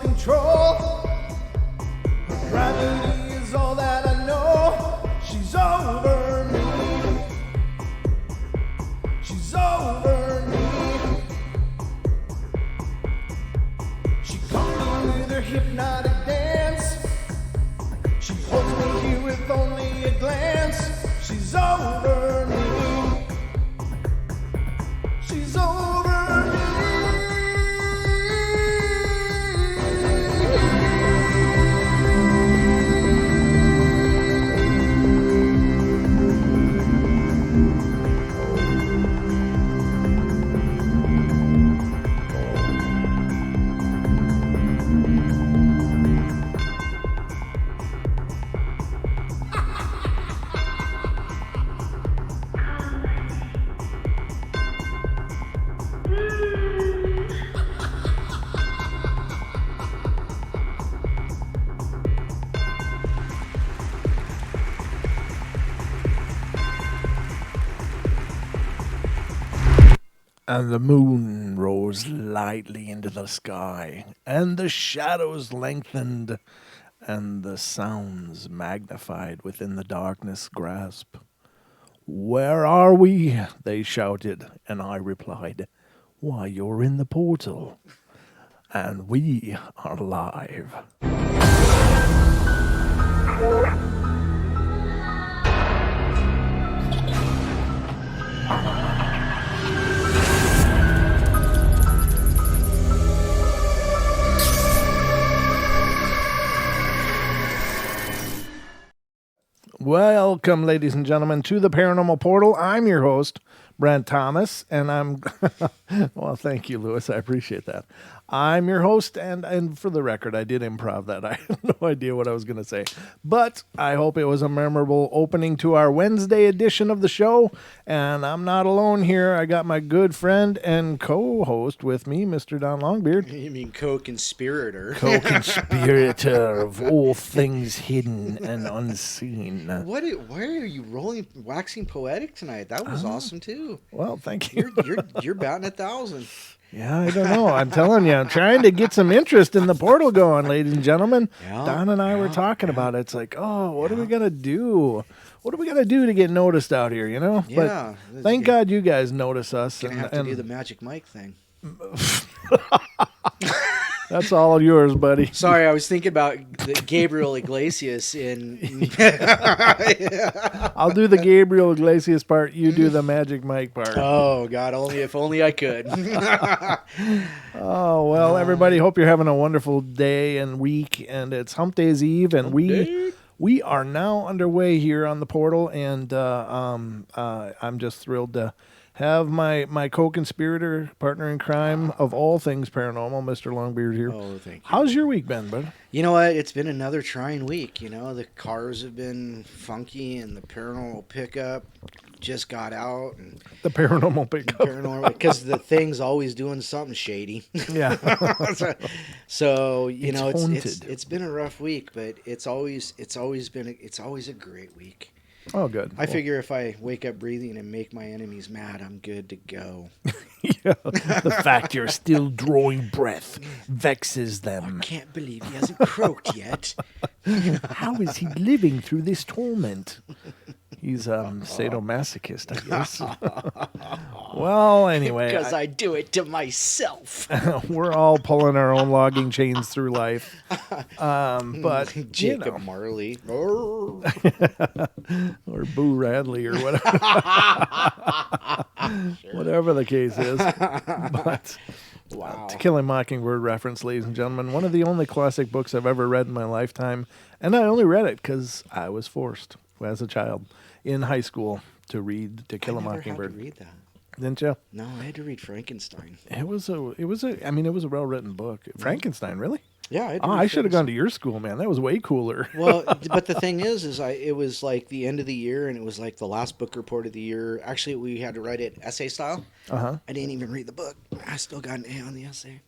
control. Her gravity is all that I know. She's over me. She's over me. She caught me with her hypnotic dance. She holds me here with only a glance. She's over me. She's over me. And the moon rose lightly into the sky, and the shadows lengthened, and the sounds magnified within the darkness grasp. "Where are we?" they shouted, and I replied, "Why, you're in the portal, and we are live." Welcome, ladies and gentlemen, to the Paranormal Portal. I'm your host, Brent Thomas, and I'm... well, thank you, Lewis. I appreciate that. I'm your host, and for the record, I did improv that. I had no idea what I was going to say. But I hope it was a memorable opening to our Wednesday edition of the show, and I'm not alone here. I got my good friend and co-host with me, Mr. Don Longbeard. You mean co-conspirator? Co-conspirator of all things hidden and unseen. Why are you waxing poetic tonight? That was awesome too. Well, thank you. You're batting 1,000. Yeah, I don't know. I'm telling you, I'm trying to get some interest in the portal going, ladies and gentlemen. Yeah, Don and I were talking about it. It's like, oh, what are we going to do? What are we going to do to get noticed out here, you know? Yeah. But thank God you guys notice us. Gonna have to do the Magic Mike thing. That's all yours, buddy. Sorry, I was thinking about Gabriel Iglesias in... I'll do the Gabriel Iglesias part. You do the Magic Mike part. Oh, God, if only I could. Oh, well, everybody, hope you're having a wonderful day and week. And it's Hump Day's Eve, and we are now underway here on the portal. And I'm just thrilled to have my co-conspirator, partner in crime of all things paranormal, Mr. Longbeard here. Oh, thank you. How's your week been, bud? You know what? It's been another trying week. You know, the cars have been funky, and the paranormal pickup just got out. And The paranormal pickup. because the thing's always doing something shady. Yeah. So you know, haunted. it's been a rough week, but it's always a great week. Oh, good. I figure if I wake up breathing and make my enemies mad, I'm good to go. Yeah, the fact you're still drawing breath vexes them. I can't believe he hasn't croaked yet. How is he living through this torment? He's sadomasochist, I guess. Well, anyway. Because I do it to myself. We're all pulling our own logging chains through life. But Jacob Marley. Or Boo Radley or whatever. Whatever the case is. But Wow. To Kill a Mockingbird reference, ladies and gentlemen. One of the only classic books I've ever read in my lifetime. And I only read it because I was forced as a child in high school to read To Kill a Mockingbird. I never had to read that. Didn't you? No, I had to read Frankenstein. It was a well-written book. Frankenstein, really? Yeah, I should have gone to your school, man. That was way cooler. Well, but the thing is it was like the end of the year, and it was like the last book report of the year. Actually, we had to write it essay style. Uh-huh. I didn't even read the book. I still got an A on the essay.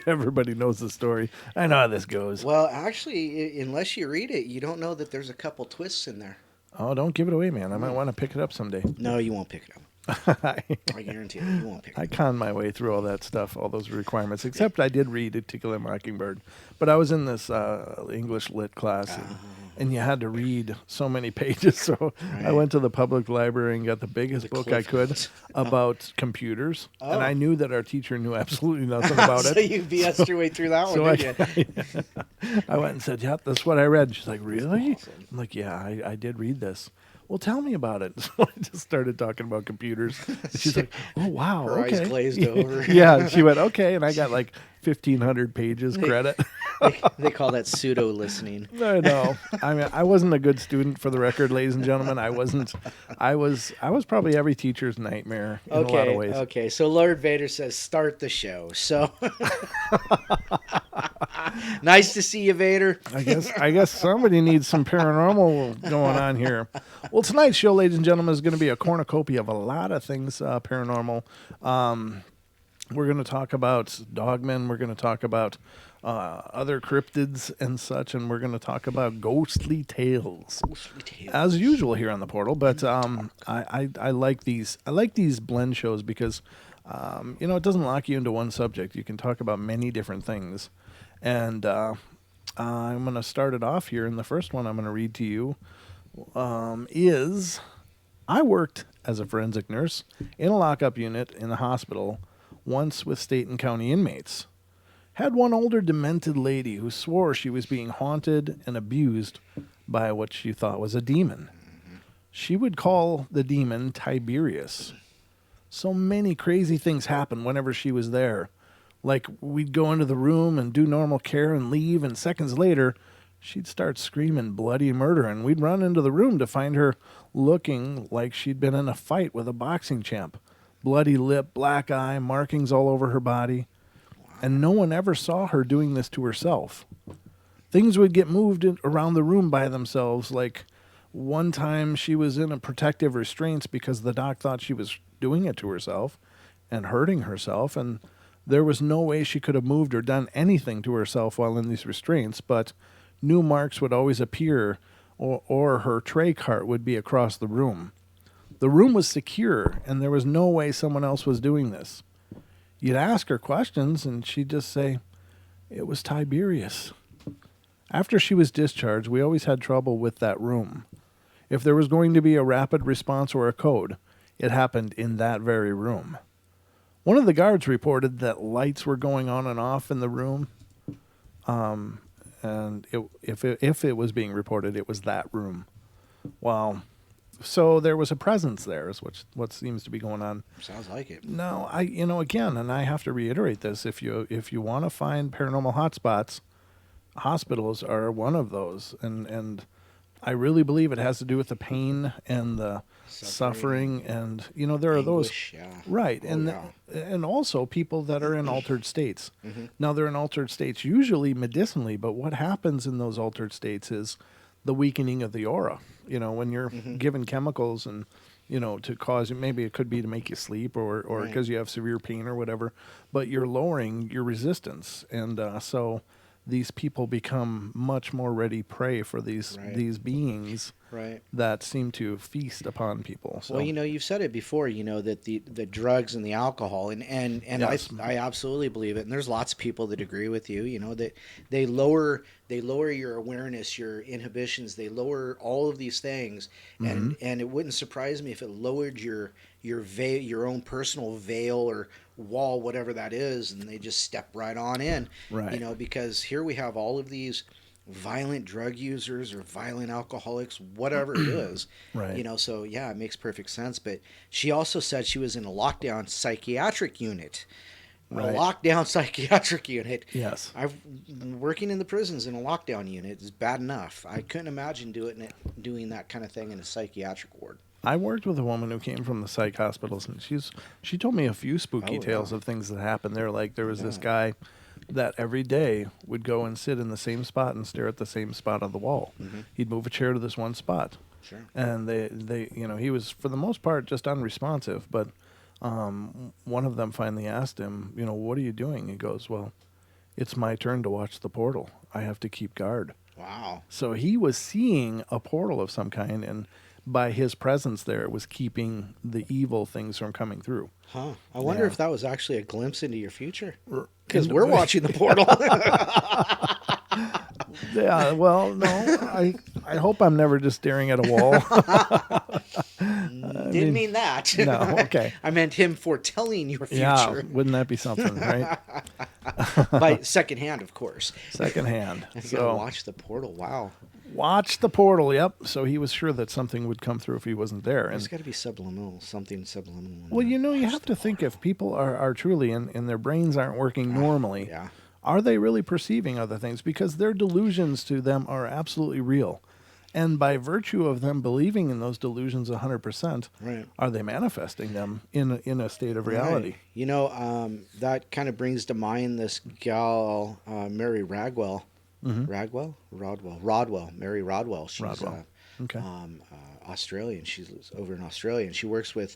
Everybody knows the story. I know how this goes. Well, actually, unless you read it, you don't know that there's a couple twists in there. Oh, don't give it away, man. I might want to pick it up someday. No, you won't pick it up. I guarantee you won't pick I it. conned my way through all that stuff, all those requirements, except I did read A To Kill a Mockingbird. But I was in this English lit class, and you had to read so many pages. So I Right. went to the public library and got the biggest The book I Cliff could Notes. about computers. Oh. And I knew that our teacher knew absolutely nothing about So it. you BS'd your way through that So one, didn't you? I went and said, "Yep, that's what I read." She's like, "Really?" awesome. I'm like, "Yeah, I did read this." Well, tell me about it. So I just started talking about computers. And she's like, "Oh, wow, Her eyes okay." glazed over. Yeah, she went, "Okay," and I got like 1,500 pages credit. They call that pseudo listening. I know. I mean, I wasn't a good student, for the record, ladies and gentlemen. I wasn't. I was probably every teacher's nightmare in a lot of Okay, ways. okay. So Lord Vader says, "Start the show." So nice to see you, Vader. I guess somebody needs some paranormal going on here. Well, tonight's show, ladies and gentlemen, is going to be a cornucopia of a lot of things paranormal. We're going to talk about Dogmen. We're going to talk about other cryptids and such, and we're going to talk about ghostly tales, as usual here on the Portal. But I like these. I like these blend shows because it doesn't lock you into one subject. You can talk about many different things, and I'm going to start it off here. And the first one I'm going to read to you is I worked as a forensic nurse in a lockup unit in the hospital once with state and county inmates. Had one older demented lady who swore she was being haunted and abused by what she thought was a demon. She would call the demon Tiberius. So many crazy things happened whenever she was there. Like, we'd go into the room and do normal care and leave, and seconds later, she'd start screaming bloody murder, and we'd run into the room to find her looking like she'd been in a fight with a boxing champ. Bloody lip, black eye, markings all over her body. And no one ever saw her doing this to herself. Things would get moved around the room by themselves, like one time she was in a protective restraints because the doc thought she was doing it to herself and hurting herself, and there was no way she could have moved or done anything to herself while in these restraints, but new marks would always appear, or her tray cart would be across the room. The room was secure, and there was no way someone else was doing this. You'd ask her questions, and she'd just say, "It was Tiberius." After she was discharged, we always had trouble with that room. If there was going to be a rapid response or a code, it happened in that very room. One of the guards reported that lights were going on and off in the room, and if it was being reported, it was that room. Wow. So there was a presence there, is what seems to be going on. Sounds like it. No, again, and I have to reiterate this: if you want to find paranormal hotspots, hospitals are one of those, and I really believe it has to do with the pain and the suffering, and there are those, Anguish, yeah. right, Oh, and yeah. and also people that are in altered states. Mm-hmm. Now they're in altered states usually medicinally, but what happens in those altered states is the weakening of the aura. When you're given chemicals and to cause, maybe it could be to make you sleep or Right. because you have severe pain or whatever, but you're lowering your resistance, and so these people become much more ready prey for these Right. these beings Right. that seem to feast upon people. So. Well, you've said it before, that the drugs and the alcohol, and Yes. I absolutely believe it. And there's lots of people that agree with you, that they lower your awareness, your inhibitions, they lower all of these things. And it wouldn't surprise me if it lowered your veil, your own personal veil or wall, whatever that is, and they just step right on in. Right. Because here we have all of these violent drug users or violent alcoholics, whatever it is. Right. So yeah, it makes perfect sense. But she also said she was in a lockdown psychiatric unit. Right. A lockdown psychiatric unit. Yes. I've working in the prisons in a lockdown unit is bad enough. I couldn't imagine doing that kind of thing in a psychiatric ward. I worked with a woman who came from the psych hospitals, and she told me a few spooky Oh, tales yeah. of things that happened there. Like there was this Yeah. guy that every day would go and sit in the same spot and stare at the same spot on the wall. Mm-hmm. He'd move a chair to this one spot. Sure. And they he was for the most part just unresponsive, but one of them finally asked him, "What are you doing?" He goes, "Well, it's my turn to watch the portal. I have to keep guard." Wow. So he was seeing a portal of some kind, and by his presence there, it was keeping the evil things from coming through. Huh. I wonder Yeah. if that was actually a glimpse into your future. R- Because into- we're watching the portal. Yeah, well, no, I hope I'm never just staring at a wall. Didn't mean that. No, okay. I meant him foretelling your Yeah, future. wouldn't that be something, right? By secondhand, of course. Secondhand. You gotta So watch the portal. Wow. watch the portal. Yep. So he was sure that something would come through if he wasn't there. There's And got to be subliminal, something subliminal. well, you have to think if people are truly and their brains aren't working normally, Yeah. are they really perceiving other things? Because their delusions to them are absolutely real. And by virtue of them believing in those delusions 100%, Right. are they manifesting them in a state of reality? Right. You know, that kind of brings to mind this gal, Mary Ragwell. Rodwell. Mary Rodwell. She's Rodwell. Okay. Australian. She's over in Australia, and she works with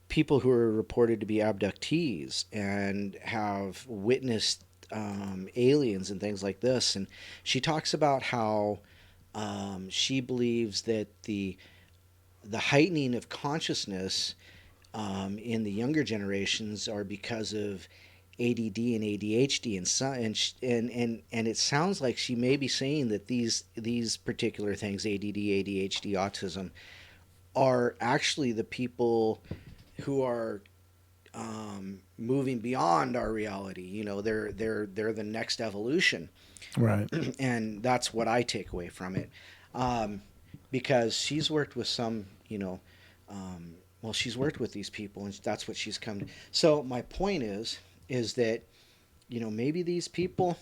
people who are reported to be abductees and have witnessed aliens and things like this. And she talks about how she believes that the heightening of consciousness in the younger generations are because of ADD and ADHD and it sounds like she may be saying that these particular things, ADD, ADHD, autism, are actually the people who are moving beyond our reality. You know, they're the next evolution, Right. and that's what I take away from it, because she's worked with some, she's worked with these people, and that's what she's come to. So my point is that, maybe these people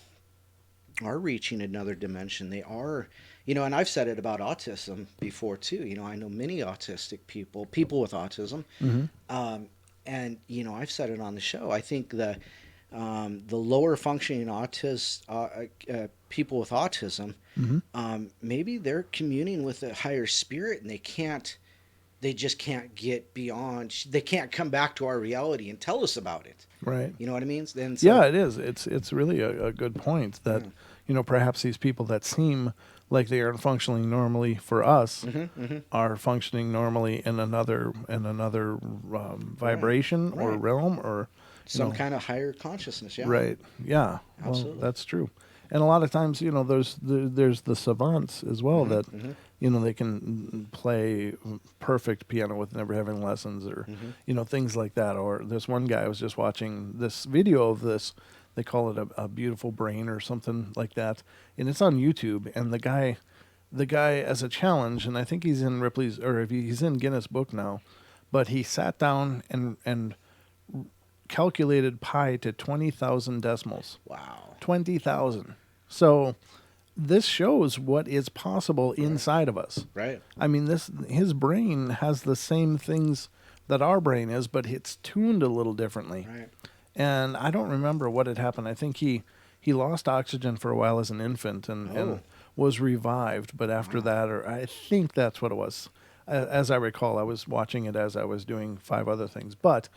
are reaching another dimension. They are, and I've said it about autism before too. I know many autistic people with autism. Mm-hmm. And I've said it on the show. I think the lower functioning people with autism, Mm-hmm. maybe they're communing with a higher spirit, and they just can't get beyond. They can't come back to our reality and tell us about it. Right. You know what I mean? Then Yeah, it is. It's really a good point that perhaps these people that seem like they aren't functioning normally for us are functioning normally in another vibration or Right. realm or some kind of higher consciousness. Yeah. right. Yeah. Absolutely. Well, that's true. And a lot of times, there's the savants as well that they can play perfect piano with never having lessons or things like that. Or there's one guy I was just watching this video of this. They call it a beautiful brain or something like that, and it's on YouTube. And the guy as a challenge, and I think he's in he's in Guinness Book now, but he sat down and calculated pi to 20,000 decimals. Wow. 20,000. So this shows what is possible inside of us. Right. I mean, his brain has the same things that our brain is, but it's tuned a little differently. Right. And I don't remember what had happened. I think he lost oxygen for a while as an infant and was revived. But after that, or I think that's what it was. As I recall, I was watching it as I was doing 5 other things. But,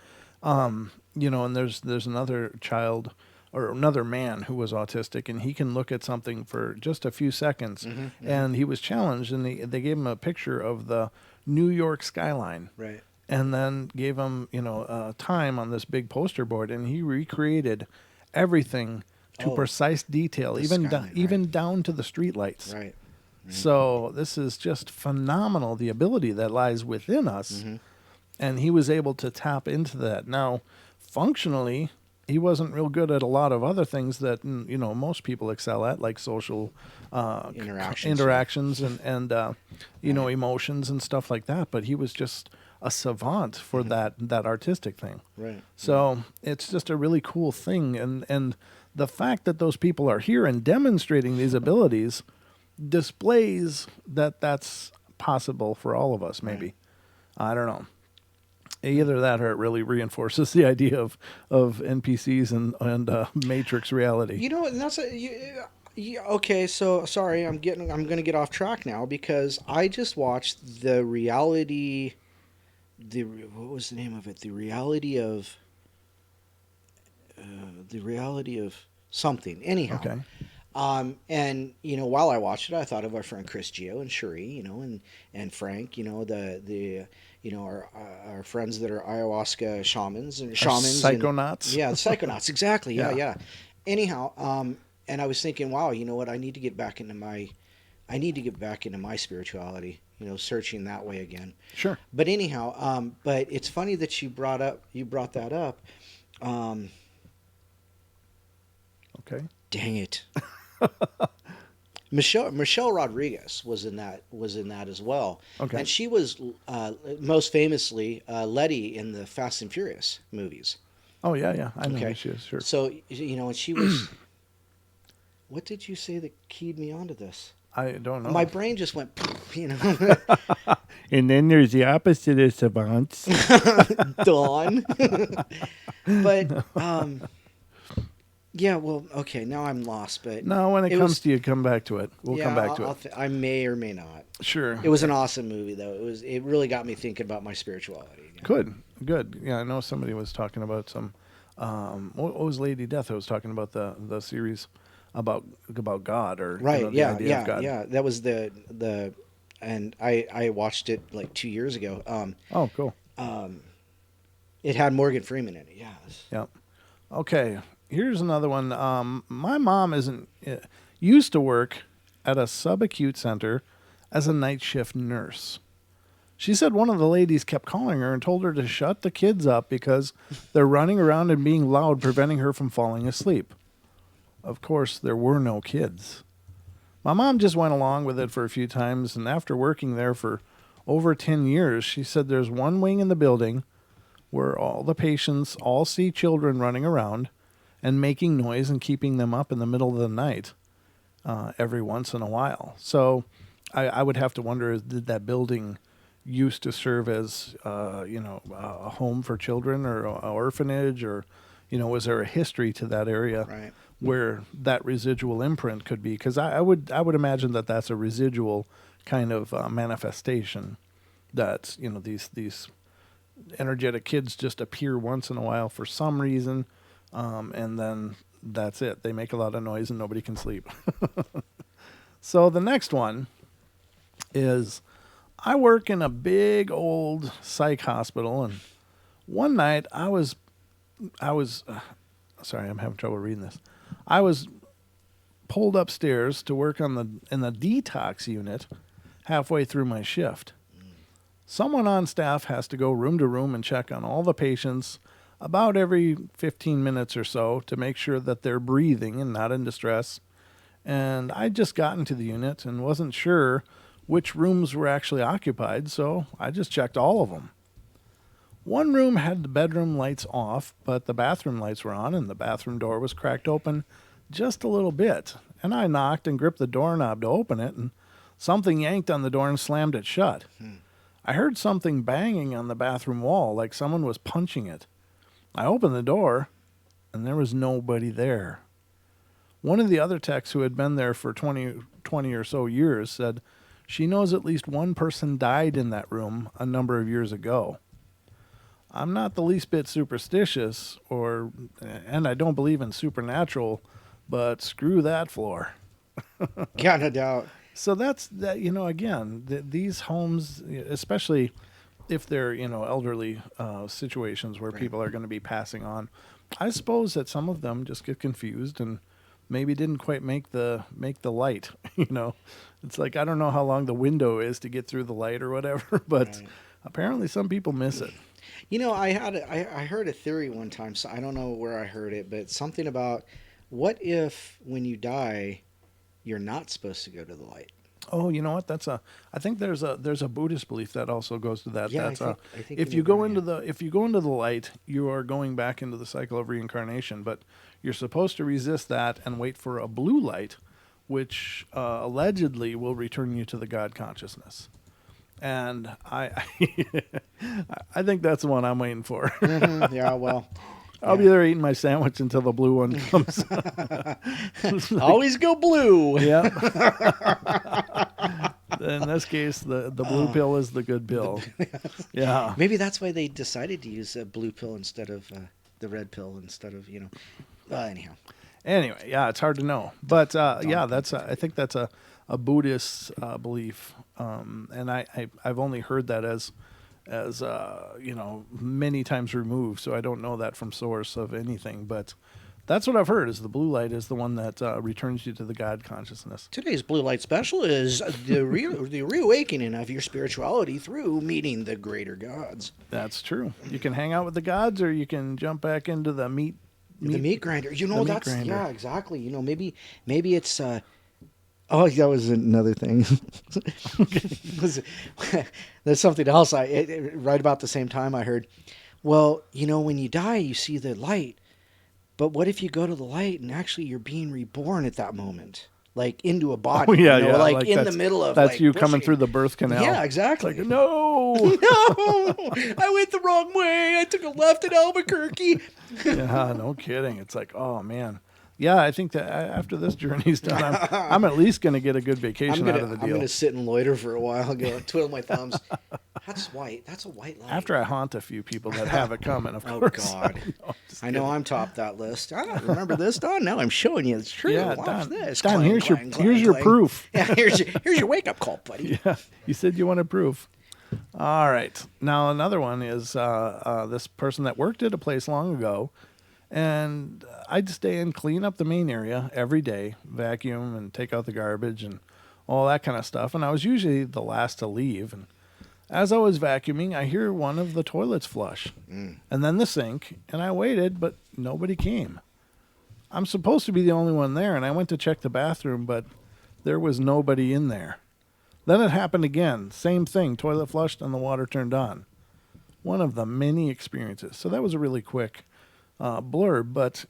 and there's another child or another man who was autistic, and he can look at something for just a few seconds. And he was challenged, and they gave him a picture of the New York skyline. Right. And then gave him, time on this big poster board, and he recreated everything to precise detail, even skyline, down to the streetlights. Right. So this is just phenomenal, the ability that lies within us, and he was able to tap into that. Now, functionally, he wasn't real good at a lot of other things that most people excel at, like social interactions and emotions and stuff like that. But he was just a savant for that artistic thing. Right. So it's just a really cool thing, and the fact that those people are here and demonstrating these abilities displays that that's possible for all of us. Maybe. I don't know. Either that, or it really reinforces the idea of NPCs and Matrix reality. And that's okay. So sorry, I'm going to get off track now because I just watched the reality. What was the name of it? The reality of something. Anyhow, Okay. And while I watched it, I thought of our friend Chris Gio and Cherie, and Frank, the our friends that are ayahuasca shamans and Psychonauts. Yeah, the psychonauts, exactly. Yeah, Yeah. yeah. Anyhow, and I was thinking, wow, you know what? I need to get back into my spirituality, searching that way again. Sure. But anyhow, but it's funny that you brought that up. Okay. Dang it. Michelle Rodriguez was in that as well. Okay. And she was most famously Letty in the Fast and Furious movies. Oh yeah. I know Okay. who she is. Sure. So and she was. What did you say that keyed me onto this? I don't know. My brain just went, And then there's the opposite of savants. Dawn. But yeah, well, okay, now I'm lost. But No, when it comes to you, come back to it. We'll come back to it. I may or may not. Sure. It was an awesome movie, though. It really got me thinking about my spirituality. Good. Yeah, I know somebody was talking about some. What was Lady Death? I was talking about the series about God or Right? the Yeah, idea of God. yeah. That was the, and I watched it like 2 years ago. Oh, cool. It had Morgan Freeman in it. Yeah. Yeah. Okay. Here's another one. My mom used to work at a subacute center as a night shift nurse. She said one of the ladies kept calling her and told her to shut the kids up because they're running around and being loud, preventing her from falling asleep. Of course, there were no kids. My mom just went along with it for a few times, and after working there for over 10 years, she said there's one wing in the building where all the patients all see children running around and making noise and keeping them up in the middle of the night every once in a while. So I would have to wonder, did that building used to serve as, a home for children or an orphanage, or, was there a history to that area Right. where that residual imprint could be? Because I would imagine that that's a residual kind of manifestation that, these energetic kids just appear once in a while for some reason. And then that's it. They make a lot of noise and nobody can sleep. So the next one is, I work in a big old psych hospital, and one night I was sorry, I'm having trouble reading this. I was pulled upstairs to work in the detox unit halfway through my shift. Someone on staff has to go room to room and check on all the patients about every 15 minutes or so to make sure that they're breathing and not in distress. And I'd just gotten to the unit and wasn't sure which rooms were actually occupied, so I just checked all of them. One room had the bedroom lights off, but the bathroom lights were on, and the bathroom door was cracked open just a little bit. And I knocked and gripped the doorknob to open it, and something yanked on the door and slammed it shut. I heard something banging on the bathroom wall, like someone was punching it. I opened the door, and there was nobody there. One of the other techs who had been there for 20 or so years said she knows at least one person died in that room a number of years ago. I'm not the least bit superstitious, and I don't believe in supernatural, but screw that floor. Yeah, no doubt. So that's that. Again, these homes, especially if they're elderly situations where Right. people are going to be passing on, I suppose that some of them just get confused and maybe didn't quite make the light. It's like, I don't know how long the window is to get through the light or whatever, but Right. apparently some people miss it. I heard a theory one time, so I don't know where I heard it, but something about, what if when you die, you're not supposed to go to the light? Oh, you know what? I think there's a Buddhist belief that also goes to that. Yeah, That's I think if you go into the light, you are going back into the cycle of reincarnation. But you're supposed to resist that and wait for a blue light, which allegedly will return you to the God consciousness. And I think that's the one I'm waiting for. Mhm, yeah, well, I'll be there eating my sandwich until the blue one comes. always go blue. Yeah. In this case, the blue pill is the good pill. Yeah. Maybe that's why they decided to use a blue pill instead of the red pill anyhow. Anyway, yeah, it's hard to know. But yeah, I think that's a Buddhist belief, and I've only heard that as many times removed, so I don't know that from source of anything. But that's what I've heard, is the blue light is the one that returns you to the God consciousness. Today's blue light special is the reawakening of your spirituality through meeting the greater gods. That's true. You can hang out with the gods, or you can jump back into the meat grinder. Grinder. Yeah, exactly. Maybe it's oh, that was another thing. There's something else right about the same time I heard. Well, when you die, you see the light. But what if you go to the light and actually you're being reborn at that moment? Like into a body. Oh, yeah, like in the middle of that's you pushing. coming through the birth canal. Yeah, exactly. It's like, no. No, I went the wrong way. I took a left at Albuquerque. Yeah, no kidding. It's like, oh man. Yeah, I think that after this journey's done, I'm at least going to get a good vacation out of the deal. I'm going to sit and loiter for a while, go twiddle my thumbs. That's white. That's a white light. After I haunt a few people that have it coming, of course. Oh, God. I know I'm top that list. Remember this, Don? Now I'm showing you. It's true. Yeah, watch Don, this. Don, Clang, here's clang, your clang. proof. Yeah, here's your wake-up call, buddy. Yeah, you said you wanted proof. All right. Now, another one is this person that worked at a place long ago, and I'd stay and clean up the main area every day, vacuum and take out the garbage and all that kind of stuff. And I was usually the last to leave. And as I was vacuuming, I hear one of the toilets flush and then the sink. And I waited, but nobody came. I'm supposed to be the only one there. And I went to check the bathroom, but there was nobody in there. Then it happened again. Same thing. Toilet flushed and the water turned on. One of the many experiences. So that was a really quick blurb, but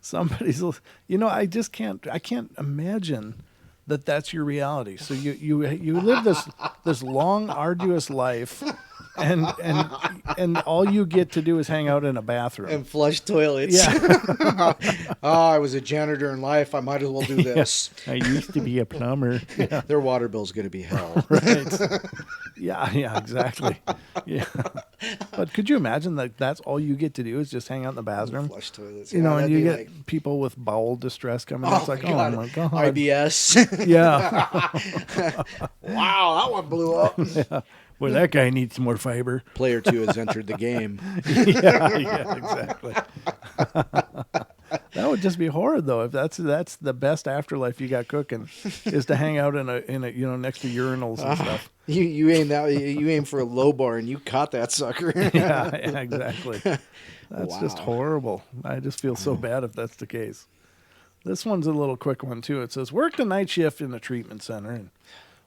somebody's, I can't imagine that that's your reality. So you live this long, arduous life, and all you get to do is hang out in a bathroom and flush toilets. Yeah. I was a janitor in life. I might as well do this. I used to be a plumber. Yeah. Their water bill's going to be hell. Right. Yeah, exactly. Yeah. But could you imagine that that's all you get to do is just hang out in the bathroom? Flush toilets. And you get people with bowel distress coming. It's like, oh my God. IBS. Yeah. Wow, that one blew up. Yeah. Well, that guy needs more fiber. Player 2 has entered the game. Yeah, exactly. That would just be horrid, though. If that's the best afterlife you got cooking, is to hang out in a next to urinals and stuff. You aim for a low bar and you caught that sucker. Yeah, exactly. That's just horrible. I just feel so bad if that's the case. This one's a little quick one too. It says, worked a night shift in a treatment center, and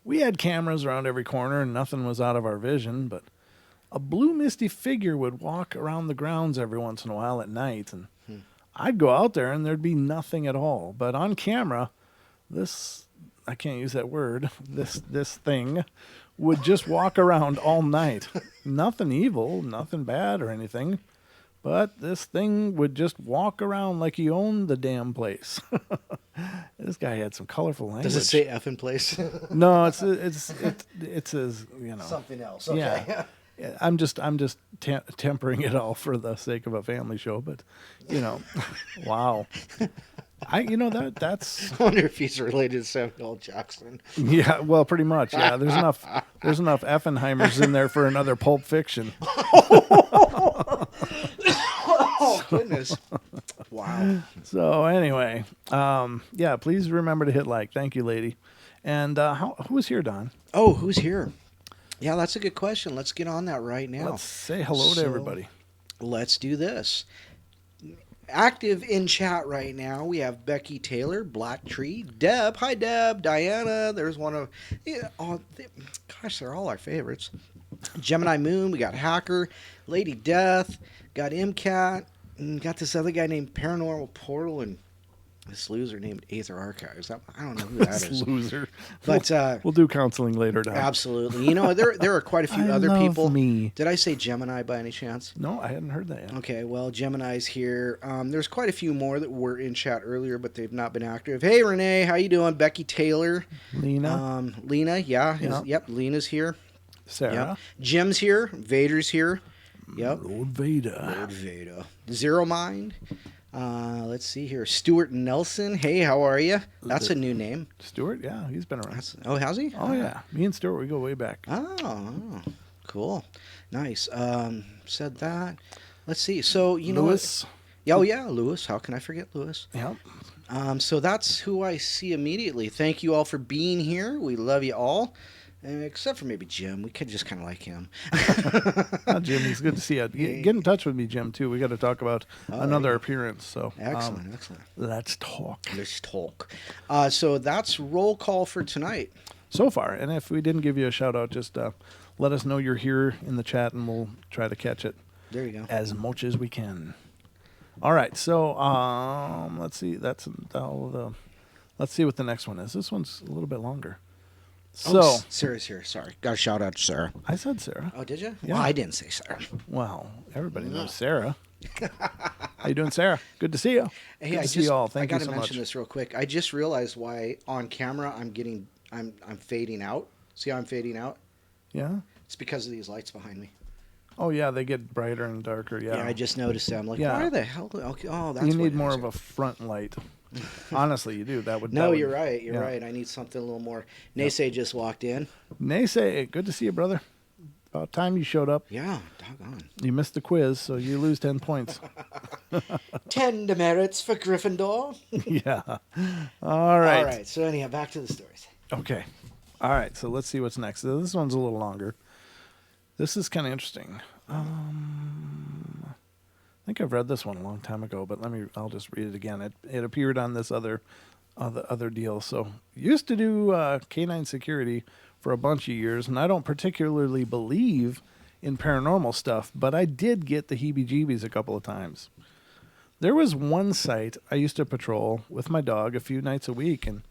we had cameras around every corner and nothing was out of our vision, but a blue misty figure would walk around the grounds every once in a while at night, and I'd go out there and there'd be nothing at all. But on camera, I can't use that word, this thing would just walk around all night. Nothing evil, nothing bad or anything. But this thing would just walk around like he owned the damn place. This guy had some colorful language. Does it say F in place? No, it's as something else. Okay. Yeah. I'm just tempering it all for the sake of a family show, but wow. That's. I wonder if he's related to Samuel L. Jackson. Yeah, well, pretty much. Yeah, there's enough Effenheimers in there for another Pulp Fiction. Oh goodness! Wow. So anyway, please remember to hit like. Thank you, lady. And who's here, Don? Oh, who's here? Yeah, that's a good question. Let's get on that right now. Let's say hello to everybody. Let's do this. Active in chat right now, we have Becky Taylor, Black Tree, Deb. Hi, Deb. Diana. There's one of... they're all our favorites. Gemini Moon. We got Hacker. Lady Death. Got MCAT. And got this other guy named Paranormal Portal. And this loser named Aether Archives. I don't know who that is. Loser. But we'll do counseling later, Don. Absolutely. There are quite a few other love people. Me. Did I say Gemini by any chance? No, I hadn't heard that yet. Okay, well, Gemini's here. There's quite a few more that were in chat earlier, but they've not been active. Hey, Renee, how you doing? Becky Taylor. Lena. Lena, yeah. Yep, Lena's here. Sarah. Yep. Jim's here. Vader's here. Yep. Lord Vader. Zero Mind. Let's see here. Stuart Nelson. Hey, how are you? That's a new name. Stuart, yeah, he's been around. Oh, has he? Oh, yeah. Me and Stuart, we go way back. Oh, cool. Nice. Said that. Let's see. So, you know Lewis. what? Oh, yeah, Lewis. How can I forget Lewis? Yep. So that's who I see immediately. Thank you all for being here. We love you all. Except for maybe Jim. We could just kind of like him. Jim, it's good to see you. Get in touch with me, Jim, too. We got to talk about another appearance. So Excellent. let's talk. Let's talk. So that's roll call for tonight. So far. And if we didn't give you a shout out, just let us know you're here in the chat and we'll try to catch it. There you go. As much as we can. All right. So let's see. That's all the. Let's see what the next one is. This one's a little bit longer. So Sarah's here. Sorry. Got a shout out to Sarah. I said Sarah. Oh, did you? Yeah. Well, I didn't say Sarah. Well, everybody knows Sarah. How you doing, Sarah? Good to see you. Hey, Good to see you all. Thank you so much. I gotta mention this real quick. I just realized why on camera I'm fading out. See how I'm fading out? Yeah. It's because of these lights behind me. Oh yeah, they get brighter and darker. Yeah. Yeah, I just noticed that. I'm like, Yeah. why the hell? Okay, oh, that's You what need it more is. of a front light. Honestly, you do. That would. No, that would- you're right. You're yeah. right. I need something a little more. Naysay just walked in. Naysay, good to see you, brother. About time you showed up. Yeah, doggone. You missed the quiz, so you lose 10 points. 10 demerits for Gryffindor. Yeah. All right. All right. So anyhow, back to the stories. Okay. All right. So let's see what's next. This one's a little longer. This is kind of interesting. I think I've read this one a long time ago, but I'll just read it again. It appeared on this other deal. So used to do canine security for a bunch of years, and I don't particularly believe in paranormal stuff, but I did get the heebie-jeebies a couple of times. There was one site I used to patrol with my dog a few nights a week, and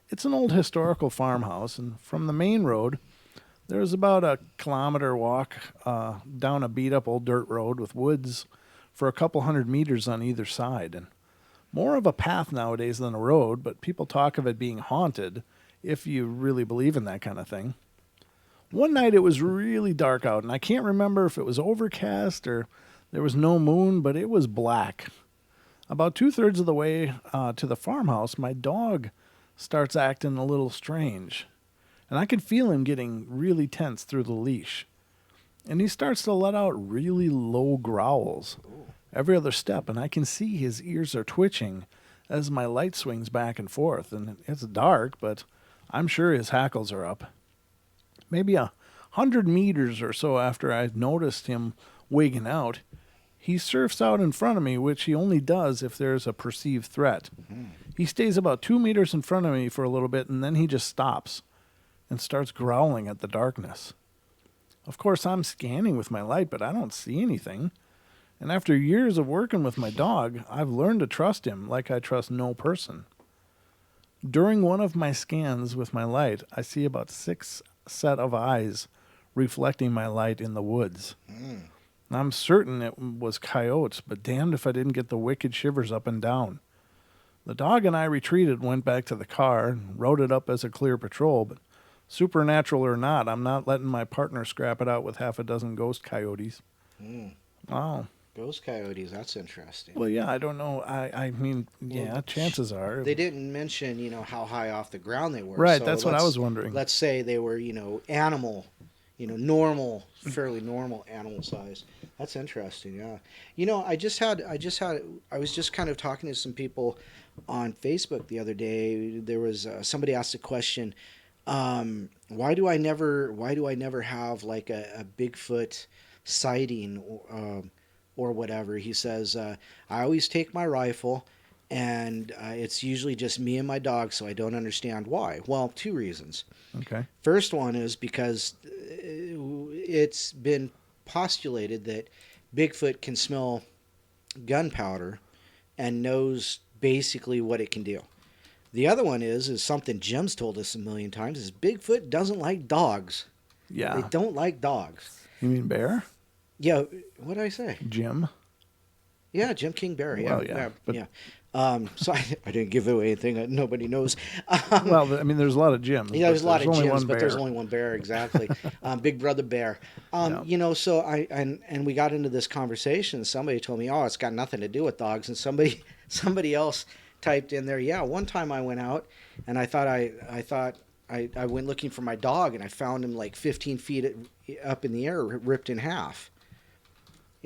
it's an old historical farmhouse, and from the main road, there was about a kilometer walk down a beat-up old dirt road with woods for a couple 100 meters on either side, and more of a path nowadays than a road, but people talk of it being haunted, if you really believe in that kind of thing. One night it was really dark out, and I can't remember if it was overcast or there was no moon, but it was black. About 2/3 of the way to the farmhouse, my dog starts acting a little strange, and I could feel him getting really tense through the leash. And he starts to let out really low growls every other step, and I can see his ears are twitching as my light swings back and forth. And it's dark, but I'm sure his hackles are up. Maybe 100 meters or so after I've noticed him wigging out, he surfs out in front of me, which he only does if there's a perceived threat. He stays about 2 meters in front of me for a little bit, and then he just stops and starts growling at the darkness. Of course, I'm scanning with my light, but I don't see anything. And after years of working with my dog, I've learned to trust him like I trust no person. During one of my scans with my light, I see about 6 set of eyes reflecting my light in the woods. I'm certain it was coyotes, but damned if I didn't get the wicked shivers up and down. The dog and I retreated, went back to the car, and wrote it up as a clear patrol, but supernatural or not, I'm not letting my partner scrap it out with 6 ghost coyotes. Wow. Ghost coyotes, that's interesting. Well, yeah, I don't know. I mean, yeah, chances are. They didn't mention, how high off the ground they were. Right, so that's what I was wondering. Let's say they were, animal, normal, fairly normal animal size. That's interesting, yeah. I was just kind of talking to some people on Facebook the other day. There was somebody asked a question, why do I never have like a Bigfoot sighting or whatever? He says, I always take my rifle, and it's usually just me and my dog, so I don't understand why. Well, 2 reasons. Okay. First one is because it's been postulated that Bigfoot can smell gunpowder and knows basically what it can do. The other one is something Jim's told us a million times, is Bigfoot doesn't like dogs. Yeah. They don't like dogs. You mean bear? Yeah, what did I say? Jim? Yeah, Jim King Bear. Yeah, Well, yeah, but- yeah. So I didn't give away anything that nobody knows. Well, I mean, there's a lot of Jims. Yeah, there's a lot of only gyms, one but there's bear. only one bear, exactly. Big Brother Bear. Yeah. You know, so and we got into this conversation. Somebody told me, "Oh, it's got nothing to do with dogs," and somebody else typed in there, "Yeah, one time I went out and I thought I went looking for my dog and I found him like 15 feet up in the air, ripped in half."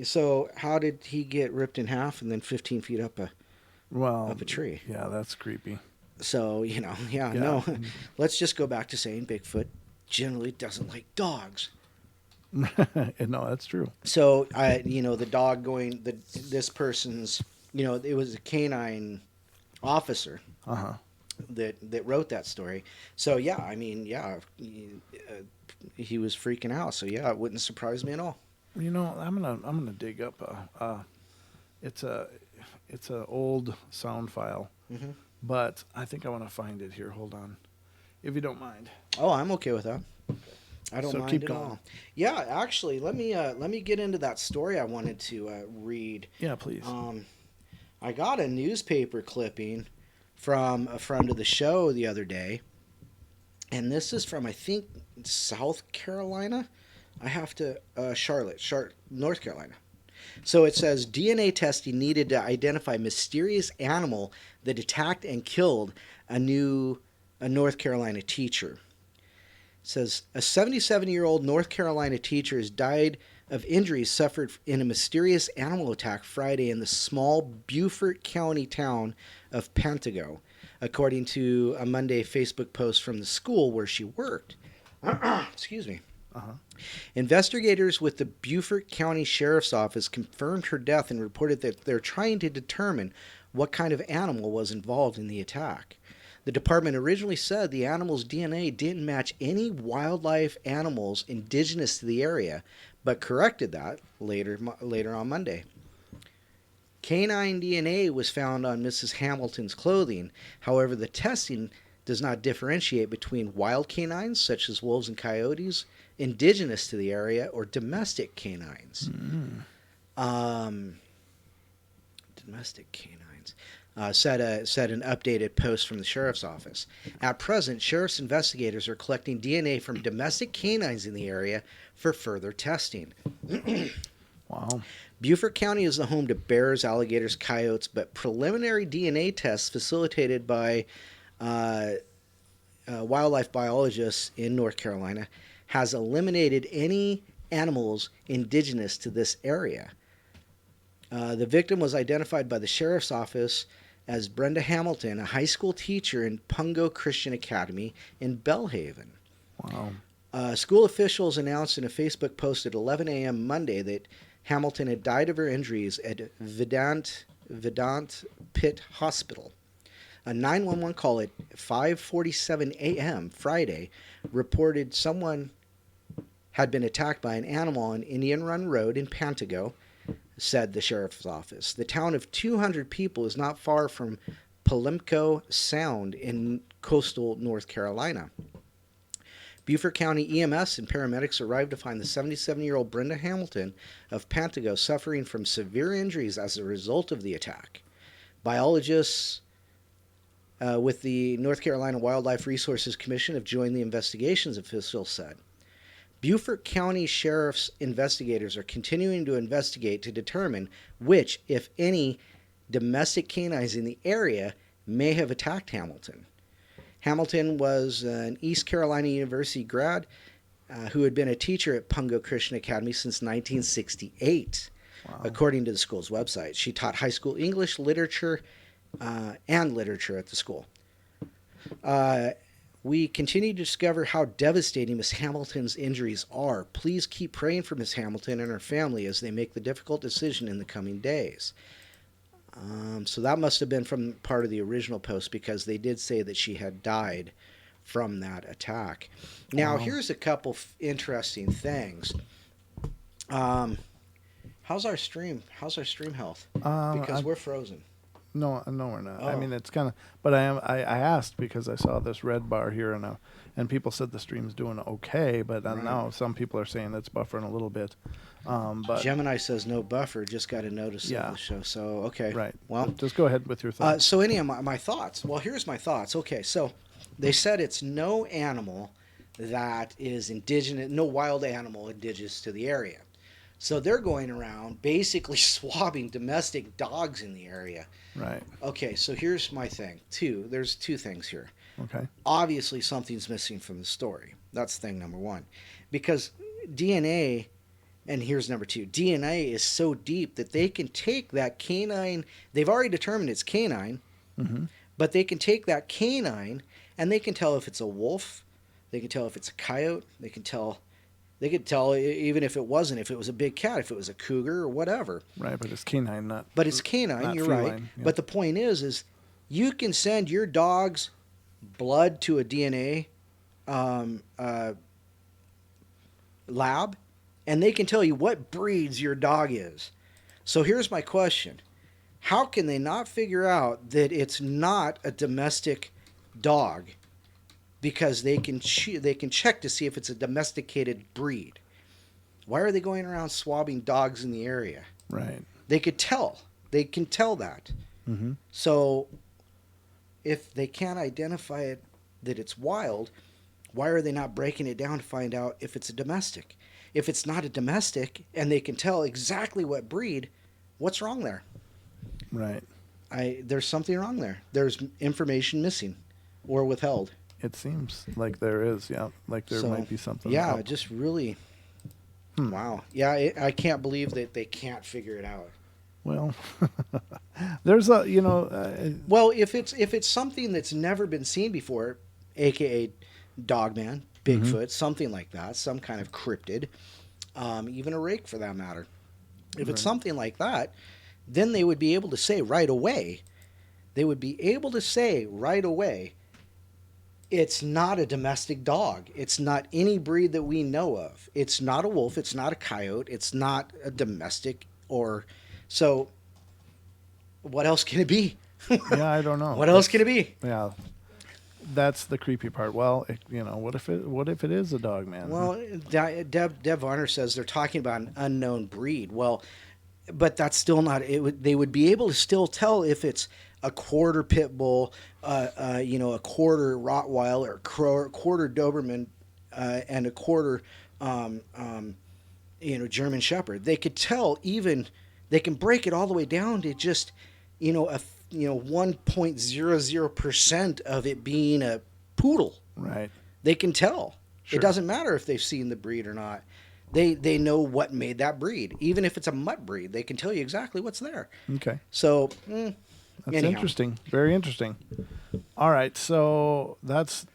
So how did he get ripped in half and then 15 feet up a tree? Yeah, that's creepy. So, you know, no. Let's just go back to saying Bigfoot generally doesn't like dogs. No, that's true. So, the dog this person's, it was a canine officer that wrote that story. So, yeah, I mean, he was freaking out. So, yeah, it wouldn't surprise me at all. You know, I'm gonna dig up it's a old sound file, but I think I want to find it here. Hold on, if you don't mind. Oh, I'm okay with that. I don't mind keep at going. all. Yeah, actually, let me get into that story I wanted to read. Yeah, please. I got a newspaper clipping from a friend of the show the other day, and this is from, I think, South Carolina. I have to Charlotte, North Carolina. So it says DNA testing needed to identify mysterious animal that attacked and killed a North Carolina teacher. It says a 77-year-old North Carolina teacher has died of injuries suffered in a mysterious animal attack Friday in the small Beaufort County town of Pentago, according to a Monday Facebook post from the school where she worked. Excuse me. Investigators with the Beaufort County Sheriff's Office confirmed her death and reported that they're trying to determine what kind of animal was involved in the attack. The department originally said the animal's DNA didn't match any wildlife animals indigenous to the area, but corrected that later on Monday. Canine DNA was found on Mrs. Hamilton's clothing. However, the testing does not differentiate between wild canines, such as wolves and coyotes, indigenous to the area, or domestic canines. Domestic canines. Said an updated post from the sheriff's office. At present, sheriff's investigators are collecting DNA from domestic canines in the area for further testing. Wow. Beaufort County is the home to bears, alligators, coyotes, but preliminary DNA tests facilitated by wildlife biologists in North Carolina has eliminated any animals indigenous to this area. The victim was identified by the sheriff's office as Brenda Hamilton, a high school teacher in Pungo Christian Academy in Belhaven. Wow. School officials announced in a Facebook post at 11 a.m. Monday that Hamilton had died of her injuries at Vedant Pitt Hospital. A 911 call at 5:47 a.m. Friday reported someone had been attacked by an animal on Indian Run Road in Pentago, said the sheriff's office. The town of 200 people is not far from Pimlico Sound in coastal North Carolina. Beaufort County EMS and paramedics arrived to find the 77-year-old Brenda Hamilton of Pentago suffering from severe injuries as a result of the attack. Biologists with the North Carolina Wildlife Resources Commission have joined the investigations, officials said. Beaufort County Sheriff's investigators are continuing to investigate to determine which, if any, domestic canines in the area may have attacked Hamilton. Hamilton was an East Carolina University grad who had been a teacher at Pungo Christian Academy since 1968, according to the school's website. She taught high school English, literature, and literature at the school. We continue to discover how devastating Miss Hamilton's injuries are. Please keep praying for Miss Hamilton and her family as they make the difficult decision in the coming days. So that must have been from part of the original post, because they did say that she had died from that attack. Now, here's a couple interesting things. How's our stream health? Because we're frozen. No, no, we're not. Oh. I mean, it's kind of, but I asked because I saw this red bar here, and people said the stream's doing okay, but now some people are saying it's buffering a little bit. But Gemini says no buffer. Just got a notice Yeah. of the show. So okay. right. Well, But just go ahead with your thoughts. so any of my thoughts. Well, here's my thoughts. Okay, so they said it's no animal that is indigenous, no wild animal indigenous to the area. So they're going around basically swabbing domestic dogs in the area. Right. Okay, so here's my thing. There's two things here. Okay. Obviously, something's missing from the story. That's thing number one. Because DNA, and here's number two, DNA is so deep that they can take that canine, they've already determined it's canine, but they can take that canine and they can tell if it's a wolf, they can tell if it's a coyote, they could tell even if it wasn't, if it was a big cat, if it was a cougar or whatever. Right, but it's canine, not. But it's canine, not you're feline, right. yeah. But the point is you can send your dog's blood to a DNA lab, and they can tell you what breeds your dog is. So here's my question. How can they not figure out that it's not a domestic dog because they can check to see if it's a domesticated breed? Why are they going around swabbing dogs in the area? Right. They could tell. They can tell that. Mm-hmm. So if they can't identify it that it's wild, why are they not breaking it down to find out if it's a domestic? If it's not a domestic and they can tell exactly what breed, what's wrong there? Right. There's something wrong there. There's information missing or withheld. It seems like there is, yeah. Like there So, might be something. Yeah, up. just really. Wow. Yeah, I can't believe that they can't figure it out. Well, there's a, Well, if it's something that's never been seen before, aka Dogman, Bigfoot, something like that, some kind of cryptid, even a rake for that matter. If it's something like that, then they would be able to say right away, it's not a domestic dog. It's not any breed that we know of. It's not a wolf. It's not a coyote. It's not a domestic or... So, what else can it be? Yeah, I don't know. What else can it be? Yeah, that's the creepy part. Well, what if it is a dog, man? Well, Deb Varner says they're talking about an unknown breed. Well, but that's still not. They would be able to still tell if it's a quarter pit bull, a quarter Rottweiler, a quarter Doberman, and a quarter, German Shepherd. They could tell even. They can break it all the way down to just, 1.00% of it being a poodle. Right. They can tell. Sure. It doesn't matter if they've seen the breed or not. They know what made that breed. Even if it's a mutt breed, they can tell you exactly what's there. Okay. So, That's anyhow. interesting. Very interesting. All right. So that's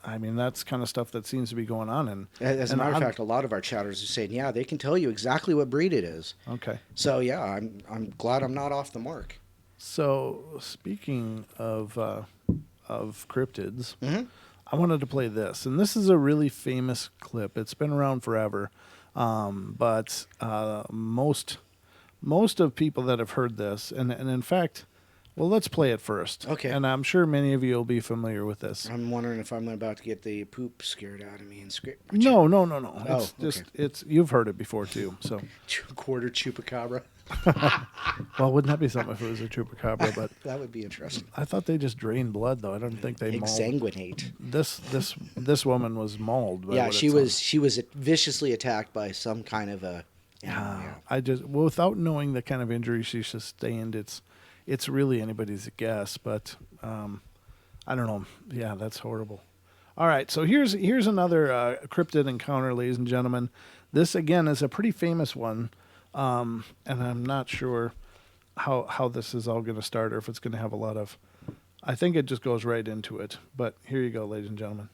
kind of stuff that seems to be going on. And As a matter of fact, a lot of our chatters are saying, yeah, they can tell you exactly what breed it is. Okay. So, yeah, I'm glad I'm not off the mark. So speaking of cryptids, Mm-hmm. I wanted to play this, and this is a really famous clip. It's been around forever, but most of people that have heard this, and in fact, well, let's play it first. Okay. And I'm sure many of you will be familiar with this. I'm wondering if I'm about to get the poop scared out of me and scrape. No. Oh, It's just okay. you've heard it before too. So, Quarter chupacabra. well, wouldn't that be something if it was a chupacabra? But That would be interesting. I thought they just drained blood, though. I don't think they mauled. Exsanguinate. This woman was mauled. By Yeah, what it she sounds. was viciously attacked by some kind of a. Yeah. I just, without knowing the kind of injury she sustained, it's really anybody's guess. But I don't know. Yeah, that's horrible. All right, so here's another cryptid encounter, ladies and gentlemen. This again is a pretty famous one, and I'm not sure how this is all going to start or if it's going to have a lot of. I think it just goes right into it. But here you go, ladies and gentlemen.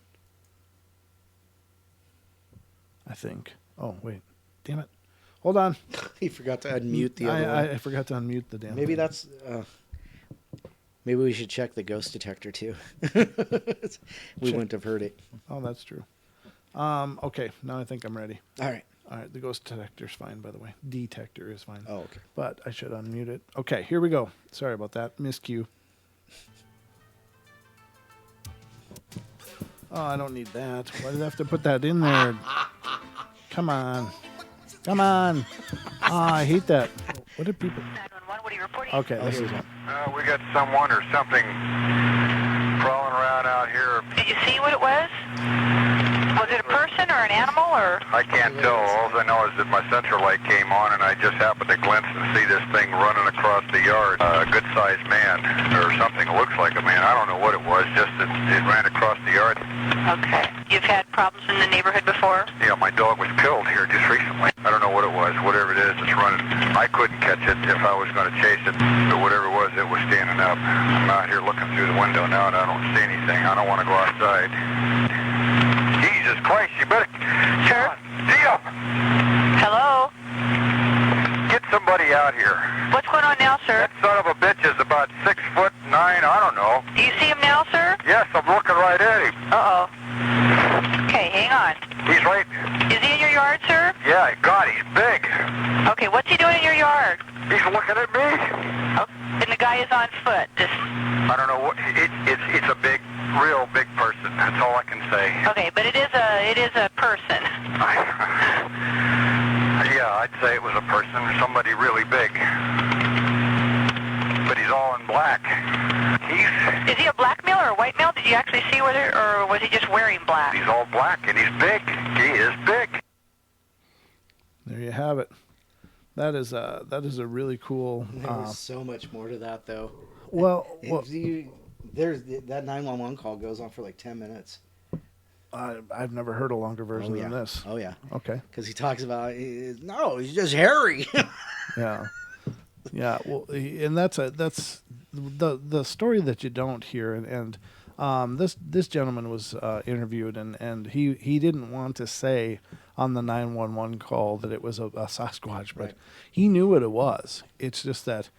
I think. Oh wait, damn it. Hold on. He forgot to unmute the other one. I forgot to unmute the damn Maybe thing. that's. Maybe we should check the ghost detector too. We wouldn't have heard it. Oh, that's true. Okay, now I think I'm ready. All right. All right, the ghost detector's fine, by the way. Detector is fine. Oh, okay. But I should unmute it. Okay, here we go. Sorry about that. Miscue. Oh, I don't need that. Why did I have to put that in there? Come on. Come on. Oh, I hate that. What did people... 911, what are you reporting? Okay, this is one. We got someone or something crawling around out here. Did you see what it was? Was it a person or an animal or? I can't tell. All I know is that my central light came on and I just happened to glimpse and see this thing running across the yard. A good-sized man or something. It looks like a man. I don't know what it was, just that it ran across the yard. Okay. You've had problems in the neighborhood before? Yeah, my dog was killed here just recently. I don't know what it was. Whatever it is, it's running. I couldn't catch it if I was going to chase it, but whatever it was standing up. I'm out here looking through the window now and I don't see anything. I don't want to go outside. Jesus Christ, you better... Sure. Deal! Hello? Get somebody out here. What's going on now, sir? That son of a bitch is about 6'9", I don't know. Do you see him now, sir? Yes, I'm looking right at him. Uh-oh. Okay, hang on. He's right... Is he in your yard, sir? Yeah, God, he's big. Okay, what's he doing in your yard? He's looking at me. Oh, and the guy is on foot. Just... I don't know what... It's a big, real big person. That's all I can say. Okay, but it is a person. Yeah, I'd say it was a person, somebody really big. But he's all in black. Is he a black male or a white male? Did you actually see whether, or was he just wearing black? He's all black and he's big. He is big. There you have it. That is a really cool... There's so much more to that, though. Well, There's that 911 call goes on for like 10 minutes. I've never heard a longer version than this. Oh, yeah. Okay. Because he talks about, no, he's just hairy. Yeah. Yeah. Well, and that's the story that you don't hear. And this gentleman was interviewed, and he didn't want to say on the 911 call that it was a Sasquatch, but he knew what it was. It's just that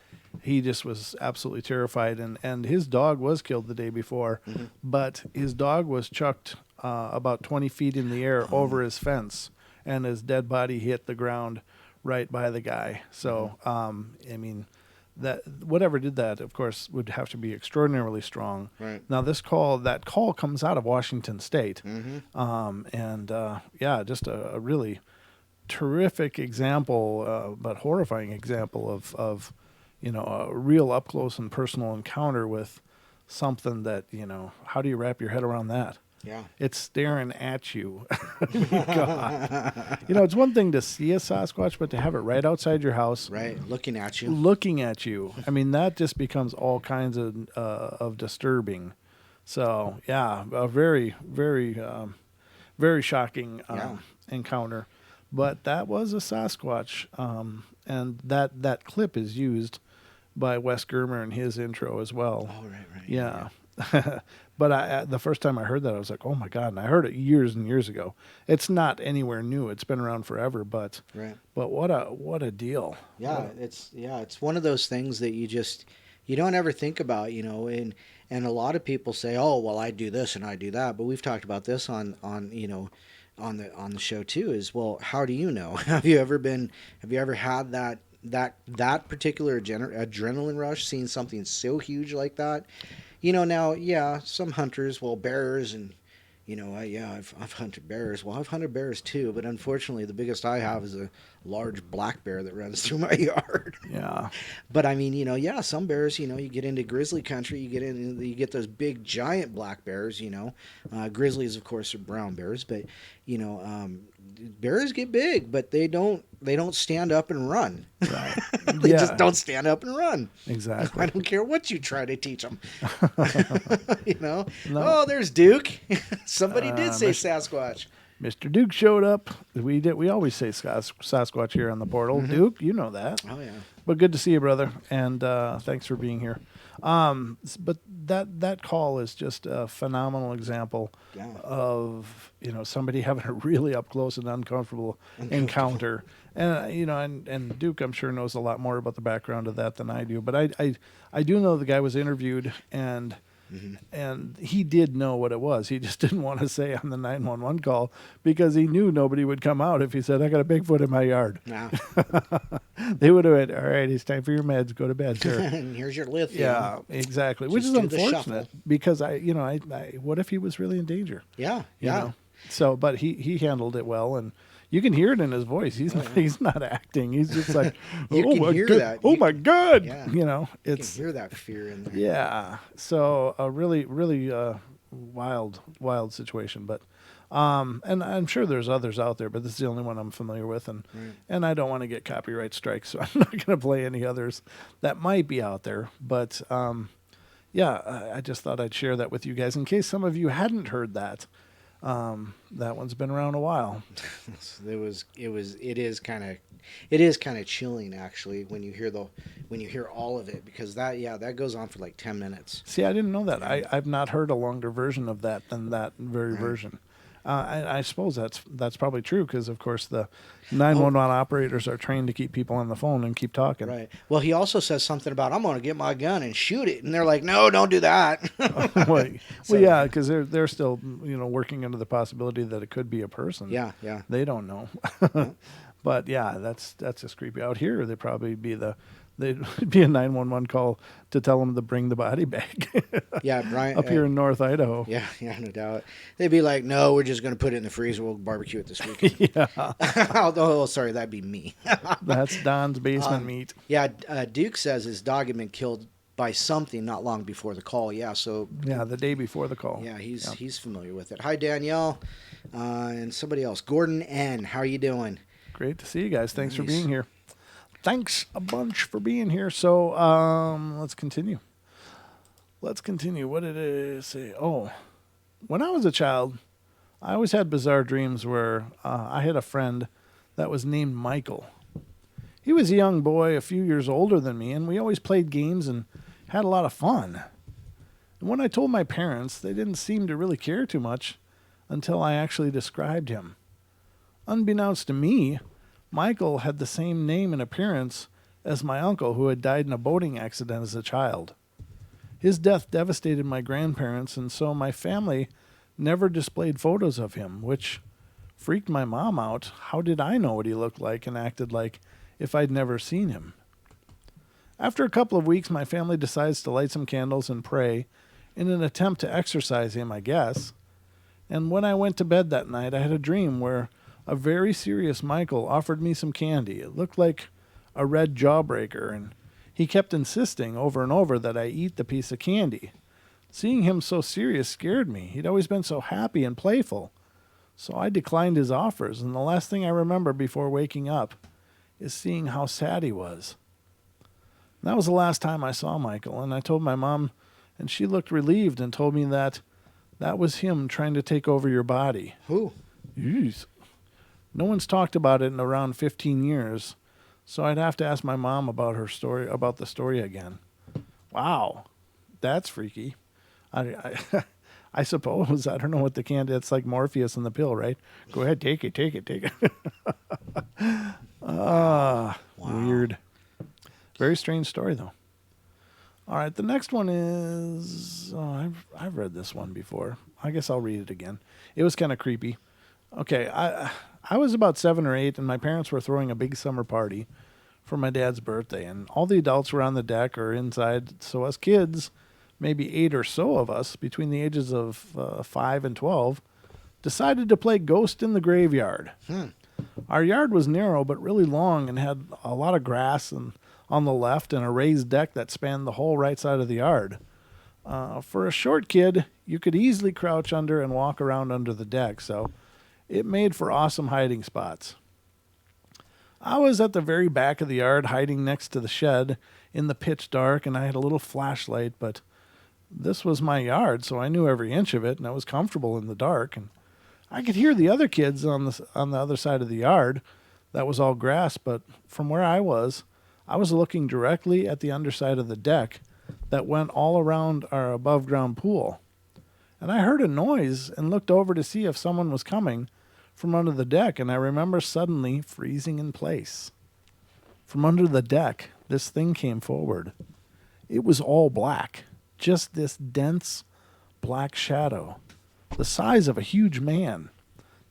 he just was absolutely terrified, and his dog was killed the day before, but his dog was chucked about 20 feet in the air over his fence, and his dead body hit the ground right by the guy. So, I mean, that whatever did that, of course, would have to be extraordinarily strong. Right. Now, that call comes out of Washington State, yeah, just a really terrific example, but horrifying example of a real up close and personal encounter with something that, how do you wrap your head around that? Yeah. It's staring at you. God. It's one thing to see a Sasquatch, but to have it right outside your house. Right, looking at you. Looking at you. I mean, that just becomes all kinds of disturbing. So, yeah, a very, very, very shocking encounter. But that was a Sasquatch, and that clip is used by Wes Germer in his intro as well. Oh, right. Yeah. But the first time I heard that, I was like, oh, my God. And I heard it years and years ago. It's not anywhere new. It's been around forever. But what a deal. Yeah, it's one of those things that you don't ever think about, and a lot of people say, oh, well, I do this and I do that. But we've talked about this on the show too, is, well, how do you know? Have you ever had that particular adrenaline rush, seeing something so huge like that? Now, some hunters, bears and, I've hunted bears. Well, I've hunted bears too, but unfortunately the biggest I have is a large black bear that runs through my yard. Yeah. But I mean, some bears, you get into grizzly country, you get those big giant black bears, grizzlies, of course, are brown bears, but, bears get big, but they don't stand up and run. Right. They just don't stand up and run. Exactly. I don't care what you try to teach them. No. Oh, there's Duke. Somebody did say Sasquatch. Mr. Duke showed up. We always say Sasquatch here on the portal. Duke, you know that. Oh, yeah. But good to see you, brother, and thanks for being here. But that call is just a phenomenal example of somebody having a really up close and uncomfortable encounter. And and Duke, I'm sure, knows a lot more about the background of that than I do. But I do know the guy was interviewed, and And he did know what it was. He just didn't want to say on the 911 call because he knew nobody would come out if he said, I got a Bigfoot in my yard. Nah. They would have went, all right, it's time for your meds. Go to bed, sir. And here's your lithium. Yeah, exactly. Which is Just do the unfortunate shuffle. because I what if he was really in danger? Yeah. You Yeah. know? So, but he handled it well, and you can hear it in his voice. He's not acting. He's just like, You oh can my hear god, that. oh my god. Yeah. You know, You it's can hear that fear in there. yeah. So a really wild situation, but and I'm sure there's others out there, but this is the only one I'm familiar with, and I don't want to get copyright strikes, so I'm not going to play any others that might be out there. But yeah, I just thought I'd share that with you guys in case some of you hadn't heard that. That one's been around a while. It is kind of chilling actually when you hear all of it, because that goes on for like 10 minutes. See, I didn't know that. I've not heard a longer version of that than that very version. I suppose that's probably true because, of course, the 911 operators are trained to keep people on the phone and keep talking. Right. Well, he also says something about, I'm going to get my gun and shoot it. And they're like, no, don't do that. well, yeah, because they're still working under the possibility that it could be a person. Yeah. They don't know. But yeah, that's just creepy. Out here, they'd probably be they'd be a 911 call to tell them to bring the body back. Yeah, Brian. Up here in North Idaho. Yeah, no doubt. They'd be like, no, we're just going to put it in the freezer. We'll barbecue it this weekend. Yeah, Oh, sorry, that'd be me. that's Don's basement meat. Yeah, Duke says his dog had been killed by something not long before the call. Yeah, so Yeah, the day before the call. yeah, he's familiar with it. Hi, Danielle, and somebody else, Gordon N. How are you doing? Great to see you guys. Thanks for Nice. being here. Thanks a bunch for being here. So let's continue. What did it say? Oh, when I was a child, I always had bizarre dreams where I had a friend that was named Michael. He was a young boy, a few years older than me, and we always played games and had a lot of fun. And when I told my parents, they didn't seem to really care too much until I actually described him. Unbeknownst to me, Michael had the same name and appearance as my uncle who had died in a boating accident as a child. His death devastated my grandparents, and so my family never displayed photos of him, which freaked my mom out. How did I know what he looked like and acted like if I'd never seen him? After a couple of weeks, my family decides to light some candles and pray in an attempt to exorcise him, I guess. And when I went to bed that night, I had a dream where a very serious Michael offered me some candy. It looked like a red jawbreaker, and he kept insisting over and over that I eat the piece of candy. Seeing him so serious scared me. He'd always been so happy and playful. So I declined his offers, and the last thing I remember before waking up is seeing how sad he was. And that was the last time I saw Michael, and I told my mom, and she looked relieved and told me that was him trying to take over your body. Who? Jeez. No one's talked about it in around 15 years, so I'd have to ask my mom about the story again. Wow, that's freaky. I suppose. I don't know what the candy. It's like Morpheus in the pill, right? Go ahead, take it. Weird. Very strange story, though. All right, the next one is. Oh, I've read this one before. I guess I'll read it again. It was kind of creepy. Okay, I was about 7 or 8, and my parents were throwing a big summer party for my dad's birthday, and all the adults were on the deck or inside. So us kids, maybe 8 or so of us, between the ages of 5 and 12, decided to play Ghost in the Graveyard. Our yard was narrow but really long and had a lot of grass on the left and a raised deck that spanned the whole right side of the yard. For a short kid, you could easily crouch under and walk around under the deck, so it made for awesome hiding spots. I was at the very back of the yard, hiding next to the shed in the pitch dark, and I had a little flashlight, but this was my yard, so I knew every inch of it, and I was comfortable in the dark. And I could hear the other kids on the other side of the yard. That was all grass, but from where I was looking directly at the underside of the deck that went all around our above-ground pool. And I heard a noise and looked over to see if someone was coming from under the deck, and I remember suddenly freezing in place. From under the deck, this thing came forward. It was all black, just this dense black shadow, the size of a huge man.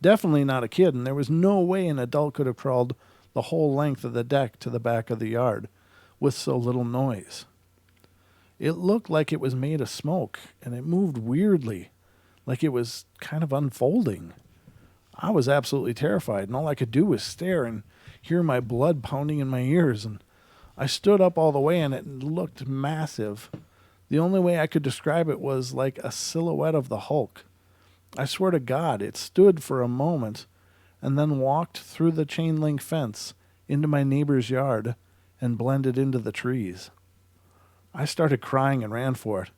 Definitely not a kid, and there was no way an adult could have crawled the whole length of the deck to the back of the yard with so little noise. It looked like it was made of smoke, and it moved weirdly, like it was kind of unfolding. I was absolutely terrified, and all I could do was stare and hear my blood pounding in my ears, and I stood up all the way, and it looked massive. The only way I could describe it was like a silhouette of the Hulk. I swear to God, it stood for a moment and then walked through the chain link fence into my neighbor's yard and blended into the trees. I started crying and ran for it.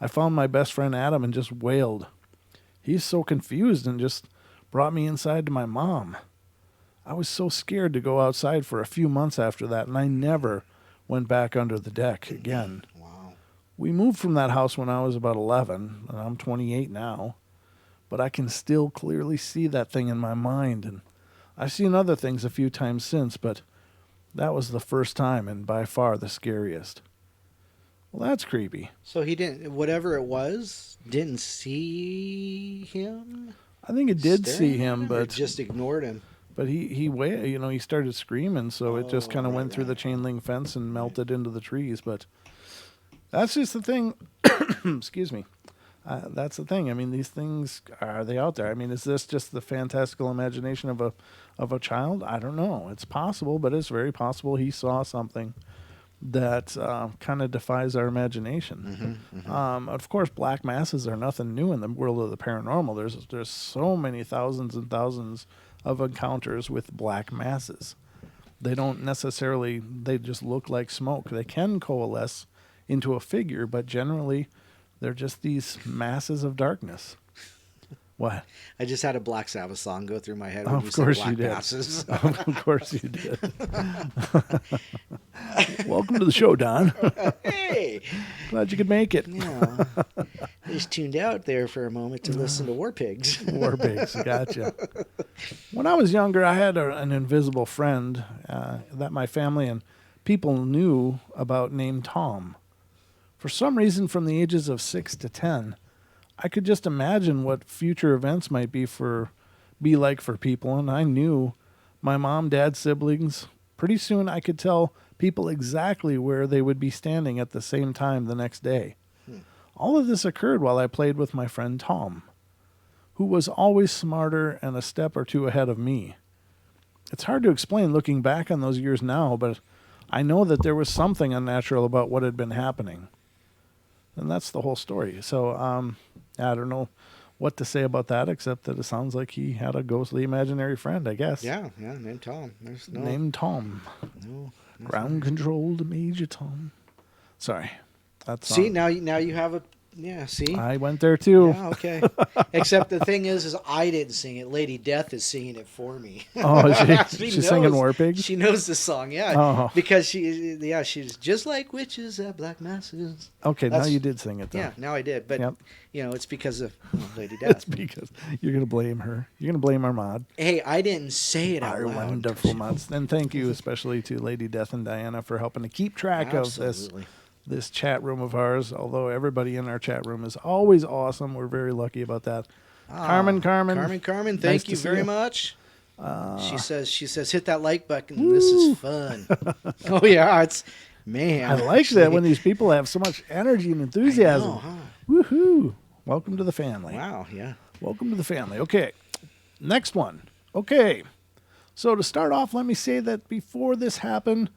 I found my best friend Adam and just wailed. He's so confused and just brought me inside to my mom. I was so scared to go outside for a few months after that, and I never went back under the deck again. Wow. We moved from that house when I was about 11, and I'm 28 now. But I can still clearly see that thing in my mind, and I've seen other things a few times since, but that was the first time and by far the scariest. Well, that's creepy. So he didn't, whatever it was, didn't see him? I think it did staring see at him, or but just ignored him. But he started screaming, so it just kind of went through the right. chain link fence and melted into the trees. But that's just the thing. Excuse me. That's the thing. I mean, these things, are they out there? I mean, is this just the fantastical imagination of a child? I don't know. It's possible, but it's very possible he saw something that kind of defies our imagination. Of course, black masses are nothing new in the world of the paranormal. There's so many thousands and thousands of encounters with black masses. They don't necessarily, they just look like smoke. They can coalesce into a figure, but generally they're just these masses of darkness. What? I just had a Black Sabbath song go through my head when you Of said course black you did. masses. Of course you did. Welcome to the show, Don. Hey! Glad you could make it. Yeah. I just tuned out there for a moment to listen to War Pigs. War pigs, gotcha. When I was younger, I had an invisible friend that my family and people knew about named Tom. For some reason, from the ages of 6 to 10, I could just imagine what future events might be like for people, and I knew my mom, dad, siblings. Pretty soon I could tell people exactly where they would be standing at the same time the next day. All of this occurred while I played with my friend Tom, who was always smarter and a step or two ahead of me. It's hard to explain looking back on those years now, but I know that there was something unnatural about what had been happening. And that's the whole story. So I don't know what to say about that, except that it sounds like he had a ghostly imaginary friend, I guess. Yeah, named Tom. There's no, Named Tom. no. Ground controlled Major Tom. Sorry. That's See, now you have a, yeah, see? I went there too. Yeah, okay. Except the thing is I didn't sing it. Lady Death is singing it for me. Oh, she's singing War Pigs? She knows the song, yeah. Oh. Because she's just like witches at black masses. Okay, now That's- you did sing it though. Yeah, now I did. But, Yep. it's because of Lady That's Death. because you're going to blame her. You're going to blame our mod. Hey, I didn't say it out Our loud. wonderful mods. And thank you especially to Lady Death and Diana for helping to keep track Absolutely. of this chat room of ours, although everybody in our chat room is always awesome. We're very lucky about that. Carmen, Carmen, nice thank to you see very you. much. She says, hit that like button. This is fun. Oh, yeah, it's mayhem. I like that when these people have so much energy and enthusiasm. I know, huh? Woohoo. Welcome to the family. Wow, yeah. Welcome to the family. Okay, next one. Okay, so to start off, let me say that before this happened,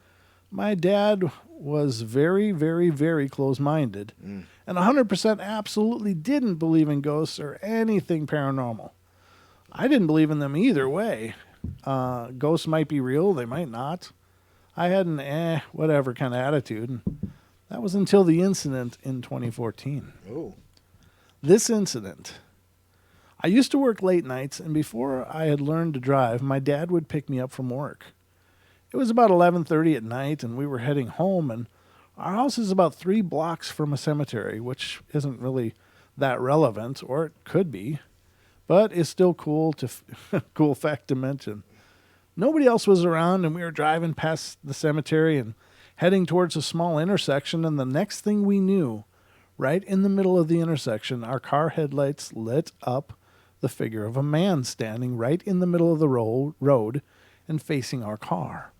my dad was very, very, very close-minded and 100% absolutely didn't believe in ghosts or anything paranormal. I didn't believe in them either way. Ghosts might be real, they might not. I had an whatever kind of attitude. And that was until the incident in 2014. Oh. This incident. I used to work late nights, and before I had learned to drive, my dad would pick me up from work. It was about 11:30 at night, and we were heading home, and our house is about 3 blocks from a cemetery, which isn't really that relevant, or it could be, but it's still cool fact to mention. Nobody else was around, and we were driving past the cemetery and heading towards a small intersection, and the next thing we knew, Right in the middle of the intersection, our car headlights lit up the figure of a man standing right in the middle of the road and facing our car.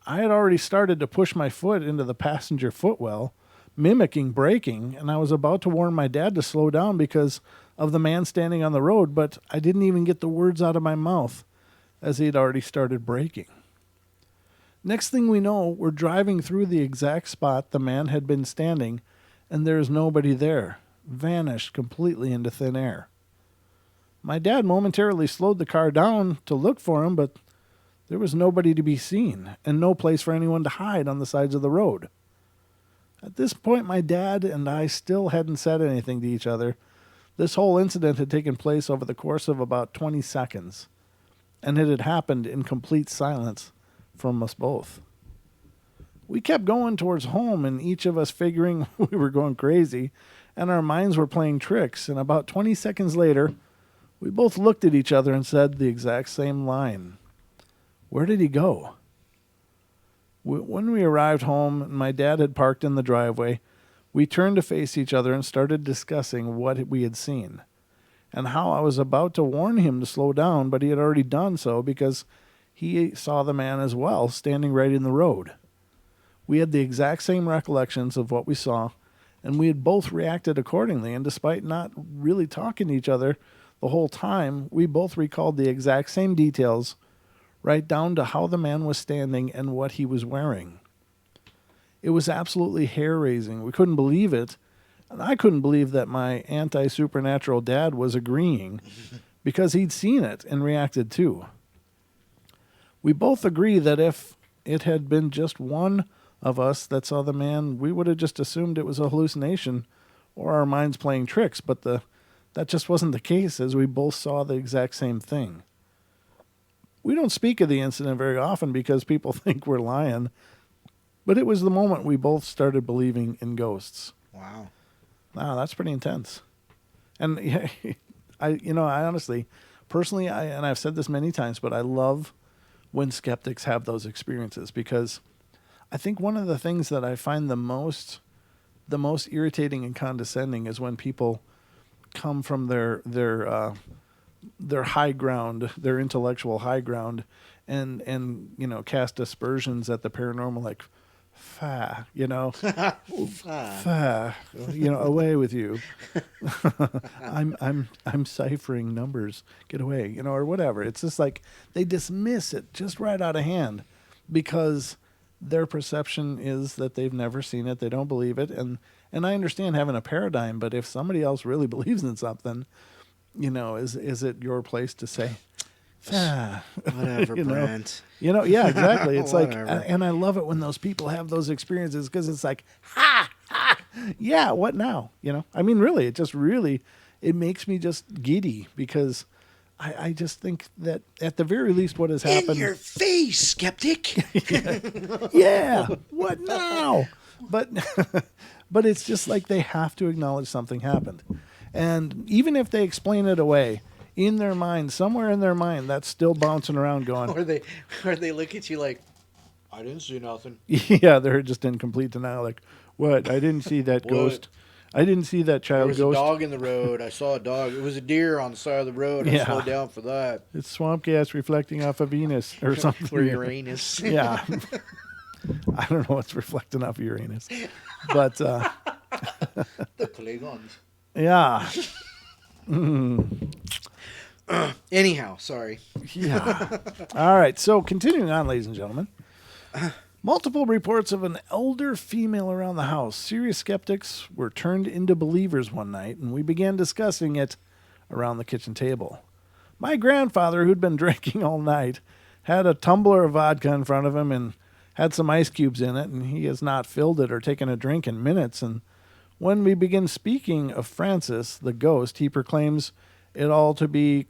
I had already started to push my foot into the passenger footwell, mimicking braking, and I was about to warn my dad to slow down because of the man standing on the road, but I didn't even get the words out of my mouth as he'd already started braking. Next thing we know, we're driving through the exact spot the man had been standing, and there's nobody there, vanished completely into thin air. My dad momentarily slowed the car down to look for him, but there was nobody to be seen, and no place for anyone to hide on the sides of the road. At this point, my dad and I still hadn't said anything to each other. This whole incident had taken place over the course of about 20 seconds, and it had happened in complete silence from us both. We kept going towards home, and each of us figuring we were going crazy, and our minds were playing tricks, and about 20 seconds later, we both looked at each other and said the exact same line. Where did he go? When we arrived home and my dad had parked in the driveway, we turned to face each other and started discussing what we had seen and how I was about to warn him to slow down, but he had already done so because he saw the man as well, standing right in the road. We had the exact same recollections of what we saw, and we had both reacted accordingly, and despite not really talking to each other the whole time, we both recalled the exact same details, right down to how the man was standing and what he was wearing. It was absolutely hair-raising. We couldn't believe it, and I couldn't believe that my anti-supernatural dad was agreeing because he'd seen it and reacted too. We both agree that if it had been just one of us that saw the man, we would have just assumed it was a hallucination or our minds playing tricks, but that just wasn't the case, as we both saw the exact same thing. We don't speak of the incident very often because people think we're lying, but it was the moment we both started believing in ghosts. Wow. Wow, that's pretty intense. And I honestly, personally, and I've said this many times, but I love when skeptics have those experiences, because I think one of the things that I find the most irritating and condescending is when people come from their high ground, their intellectual high ground, and cast aspersions at the paranormal, like, away with you. I'm ciphering numbers. Get away, or whatever. It's just like they dismiss it just right out of hand because their perception is that they've never seen it, they don't believe it, and I understand having a paradigm, but if somebody else really believes in something, is it your place to say, whatever, Brent? Yeah, exactly. It's like, and I love it when those people have those experiences because it's like, yeah, what now? I mean, really, it makes me just giddy because I just think that at the very least what has happened. In your face, skeptic. Yeah, what now? But it's just like they have to acknowledge something happened. And even if they explain it away, in their mind, somewhere in their mind, that's still bouncing around going. Or they look at you like, I didn't see nothing. Yeah, they're just in complete denial. Like, what? I didn't see that ghost. I didn't see that child ghost. There was a dog in the road. I saw a dog. It was a deer on the side of the road. I slowed down for that. It's swamp gas reflecting off of Venus or something. Or Uranus. Yeah. I don't know what's reflecting off of Uranus. But the Klingons. Yeah. Anyhow, sorry. Yeah. All right. So continuing on, ladies and gentlemen. Multiple reports of an elder female around the house. Serious skeptics were turned into believers one night, and we began discussing it around the kitchen table. My grandfather, who'd been drinking all night, had a tumbler of vodka in front of him and had some ice cubes in it, and he has not filled it or taken a drink in minutes. And when we begin speaking of Francis, the ghost, he proclaims it all to be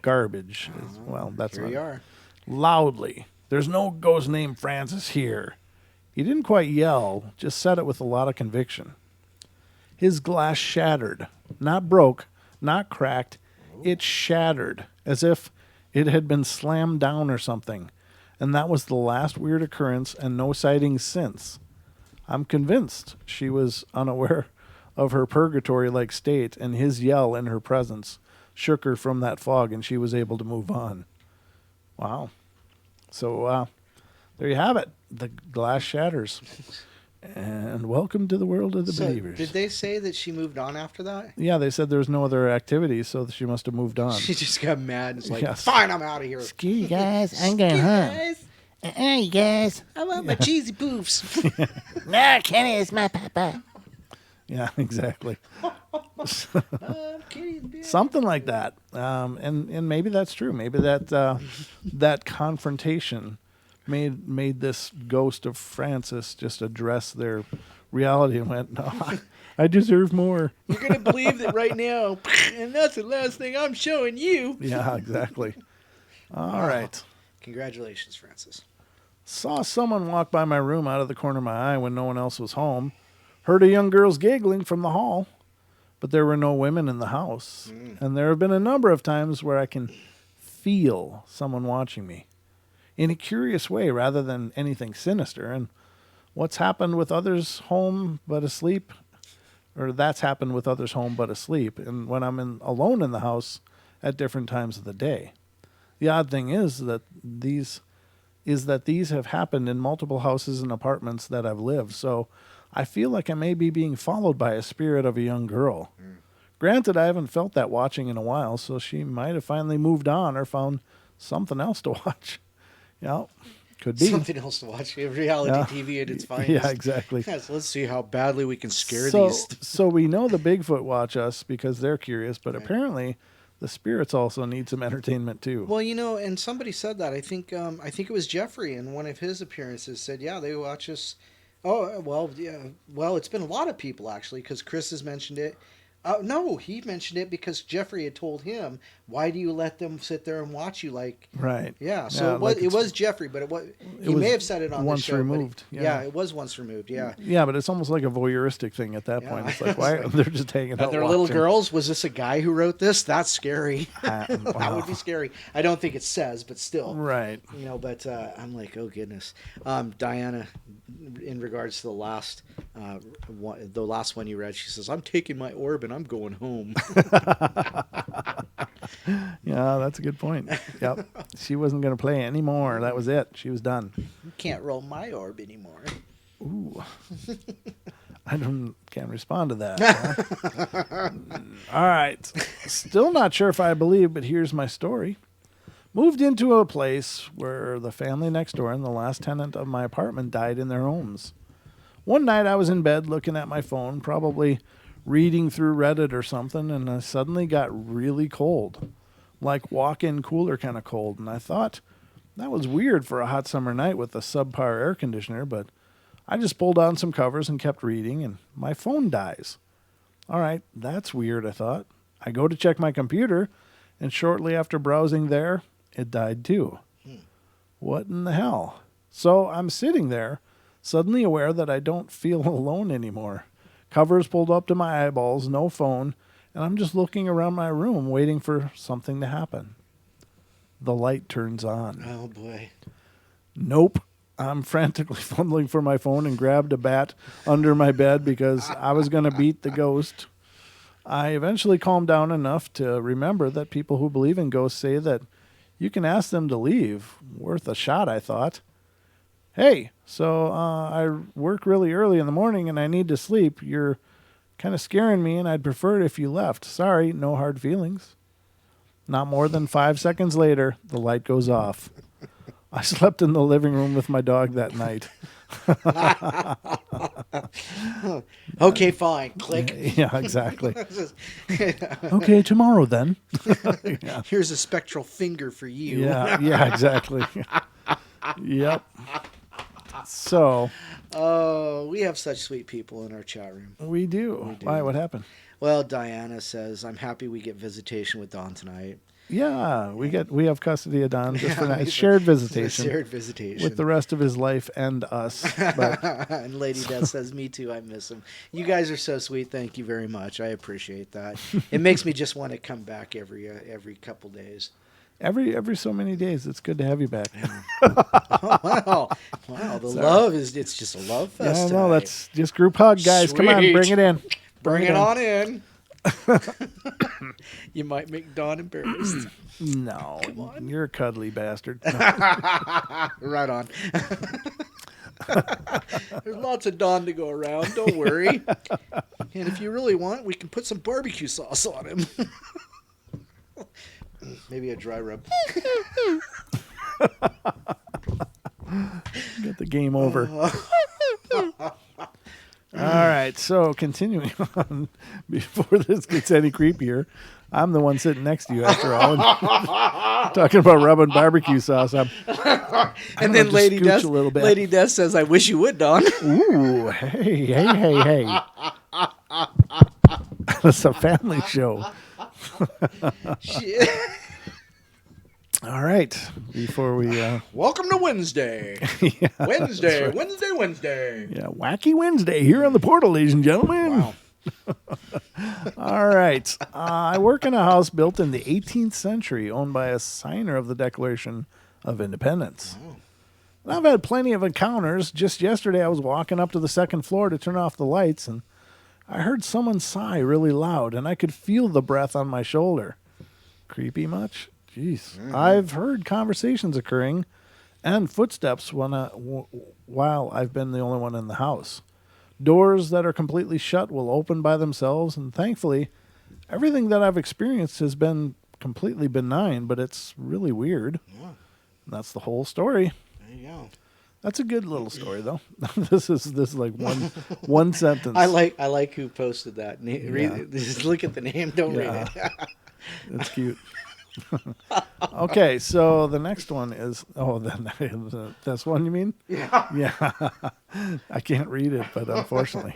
garbage. Well, that's here not you are. Loudly. There's no ghost named Francis here. He didn't quite yell, just said it with a lot of conviction. His glass shattered. Not broke, not cracked. It shattered, as if it had been slammed down or something. And that was the last weird occurrence, and no sightings since. I'm convinced she was unaware of her purgatory-like state, and his yell in her presence shook her from that fog, and she was able to move on. Wow. So there you have it. The glass shatters. And welcome to the world of the believers. Did they say that she moved on after that? Yeah, they said there was no other activity, so she must have moved on. She just got mad and was like, Yes. fine, I'm out of here. Screw you guys, I'm going home. You guys. I want my cheesy boofs. No, Kenny is my papa. Yeah, exactly. Kitty, Something like that. And maybe that's true. Maybe that that confrontation made this ghost of Francis just address their reality and went, no, I deserve more. You're going to believe that right now, and that's the last thing I'm showing you. Yeah, exactly. All right. Congratulations, Francis. Saw someone walk by my room out of the corner of my eye when no one else was home. Heard a young girl's giggling from the hall, but there were no women in the house. And there have been a number of times where I can feel someone watching me in a curious way rather than anything sinister. And what's happened with others home but asleep, or that's happened with others home but asleep, and when I'm alone in the house at different times of the day. The odd thing is that these have happened in multiple houses and apartments that I've lived, so I feel like I may be being followed by a spirit of a young girl. Granted, I haven't felt that watching in a while, so she might have finally moved on or found something else to watch. Yeah, could be. Something else to watch. Reality TV at its finest. Yeah, exactly. Yes, let's see how badly we can scare So, these. so we know the Bigfoot watch us because they're curious, but apparently the spirits also need some entertainment too. Well, and somebody said that. I think it was Jeffrey in one of his appearances said, yeah, they watch us. Oh, well, yeah. Well, it's been a lot of people, actually, because Chris has mentioned it. No, he mentioned it because Jeffrey had told him, why do you let them sit there and watch you? Like, Right. Yeah, so it was Jeffrey, but he was may have said it on the once show. removed, But yeah. it was once removed, yeah. Yeah, but it's almost like a voyeuristic thing at that point. It's like, why they're just hanging out They're watching. little girls. Was this a guy who wrote this? That's scary. That Wow. would be scary. I don't think it says, but still. Right. But I'm like, oh goodness. Diana, in regards to the last one you read, she says, I'm taking my orb and I'm going home. Yeah, that's a good point. Yep. She wasn't going to play anymore. That was it. She was done. You can't roll my orb anymore. Ooh. Can't respond to that. All right. Still not sure if I believe, but here's my story. Moved into a place where the family next door and the last tenant of my apartment died in their homes. One night I was in bed looking at my phone, probably reading through Reddit or something, and I suddenly got really cold, like walk-in cooler kind of cold. And I thought that was weird for a hot summer night with a subpar air conditioner, but I just pulled on some covers and kept reading, and my phone dies. All right, that's weird, I thought. I go to check my computer, and shortly after browsing there, it died too. What in the hell? So I'm sitting there, suddenly aware that I don't feel alone anymore. Covers pulled up to my eyeballs, no phone, and I'm just looking around my room waiting for something to happen. The light turns on. Oh boy. Nope. I'm frantically fumbling for my phone and grabbed a bat under my bed because I was going to beat the ghost. I eventually calmed down enough to remember that people who believe in ghosts say that you can ask them to leave. Worth a shot, I thought. Hey, so I work really early in the morning and I need to sleep. You're kind of scaring me and I'd prefer it if you left. Sorry, no hard feelings. Not more than 5 seconds later, the light goes off. I slept in the living room with my dog that night. Okay, fine. Click. Yeah, exactly. Okay, tomorrow then. Yeah. Here's a spectral finger for you. Yeah, exactly. Yep. So. Oh, we have such sweet people in our chat room. We do. Why? What happened? Well, Diana says, I'm happy we get visitation with Dawn tonight. Yeah, we have custody of Don just for that shared visitation. Shared visitation with the rest of his life and us. But and Lady Death says, "Me too. I miss him. You guys are so sweet. Thank you very much. I appreciate that. It makes me just want to come back every couple days. Every so many days. It's good to have you back. Wow. The love it's just a love fest. Yeah, I know. tonight. Let's just group hug, guys. Come on, Sweet. bring it in. Bring it on in. You might make Dawn embarrassed. No, you're a cuddly bastard. Right on. There's lots of Dawn to go around. Don't worry. And if you really want, we can put some barbecue sauce on him. Maybe a dry rub. Get the game over. All right, so continuing on, before this gets any creepier, I'm the one sitting next to you after all. And talking about rubbing barbecue sauce. And then Lady Death, a little bit. Lady Death says, "I wish you would, Dawn." Ooh, hey. It's a family show. Shit. All right, before we... Welcome to Wednesday. yeah, Wednesday. Yeah, Wacky Wednesday here on the Portal, ladies and gentlemen. Wow. All right. I work in a house built in the 18th century, owned by a signer of the Declaration of Independence. Oh. And I've had plenty of encounters. Just yesterday, I was walking up to the second floor to turn off the lights, and I heard someone sigh really loud, and I could feel the breath on my shoulder. Creepy much? Jeez. Mm-hmm. I've heard conversations occurring and footsteps while I've been the only one in the house. Doors that are completely shut will open by themselves, and thankfully, everything that I've experienced has been completely benign, but it's really weird. Yeah. And that's the whole story. There you go. That's a good little story, though. This is like one sentence. I like who posted that. Read it. Just look at the name. Don't read it. It's cute. Okay, so the next one is this one you mean? Yeah. Yeah. I can't read it, but unfortunately.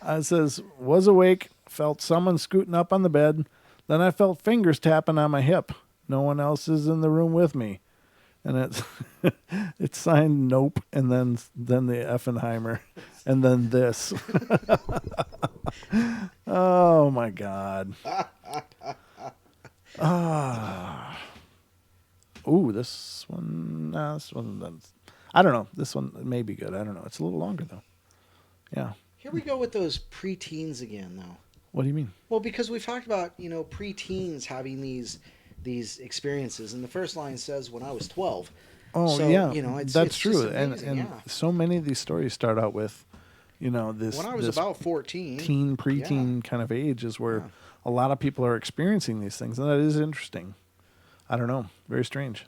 It says, was awake, felt someone scooting up on the bed, then I felt fingers tapping on my hip. No one else is in the room with me. And it's signed Nope, and then the Effenheimer, and then this. Oh my God. Ooh, this one. I don't know. This one may be good. I don't know. It's a little longer though. Yeah. Here we go with those preteens again, though. What do you mean? Well, because we've talked about preteens having these experiences, and the first line says, "When I was 12." Oh so, yeah, it's that's just true. amazing, And yeah. so many of these stories start out with, this. When I was this about 14, preteen kind of age is where a lot of people are experiencing these things, and that is interesting. I don't know, very strange.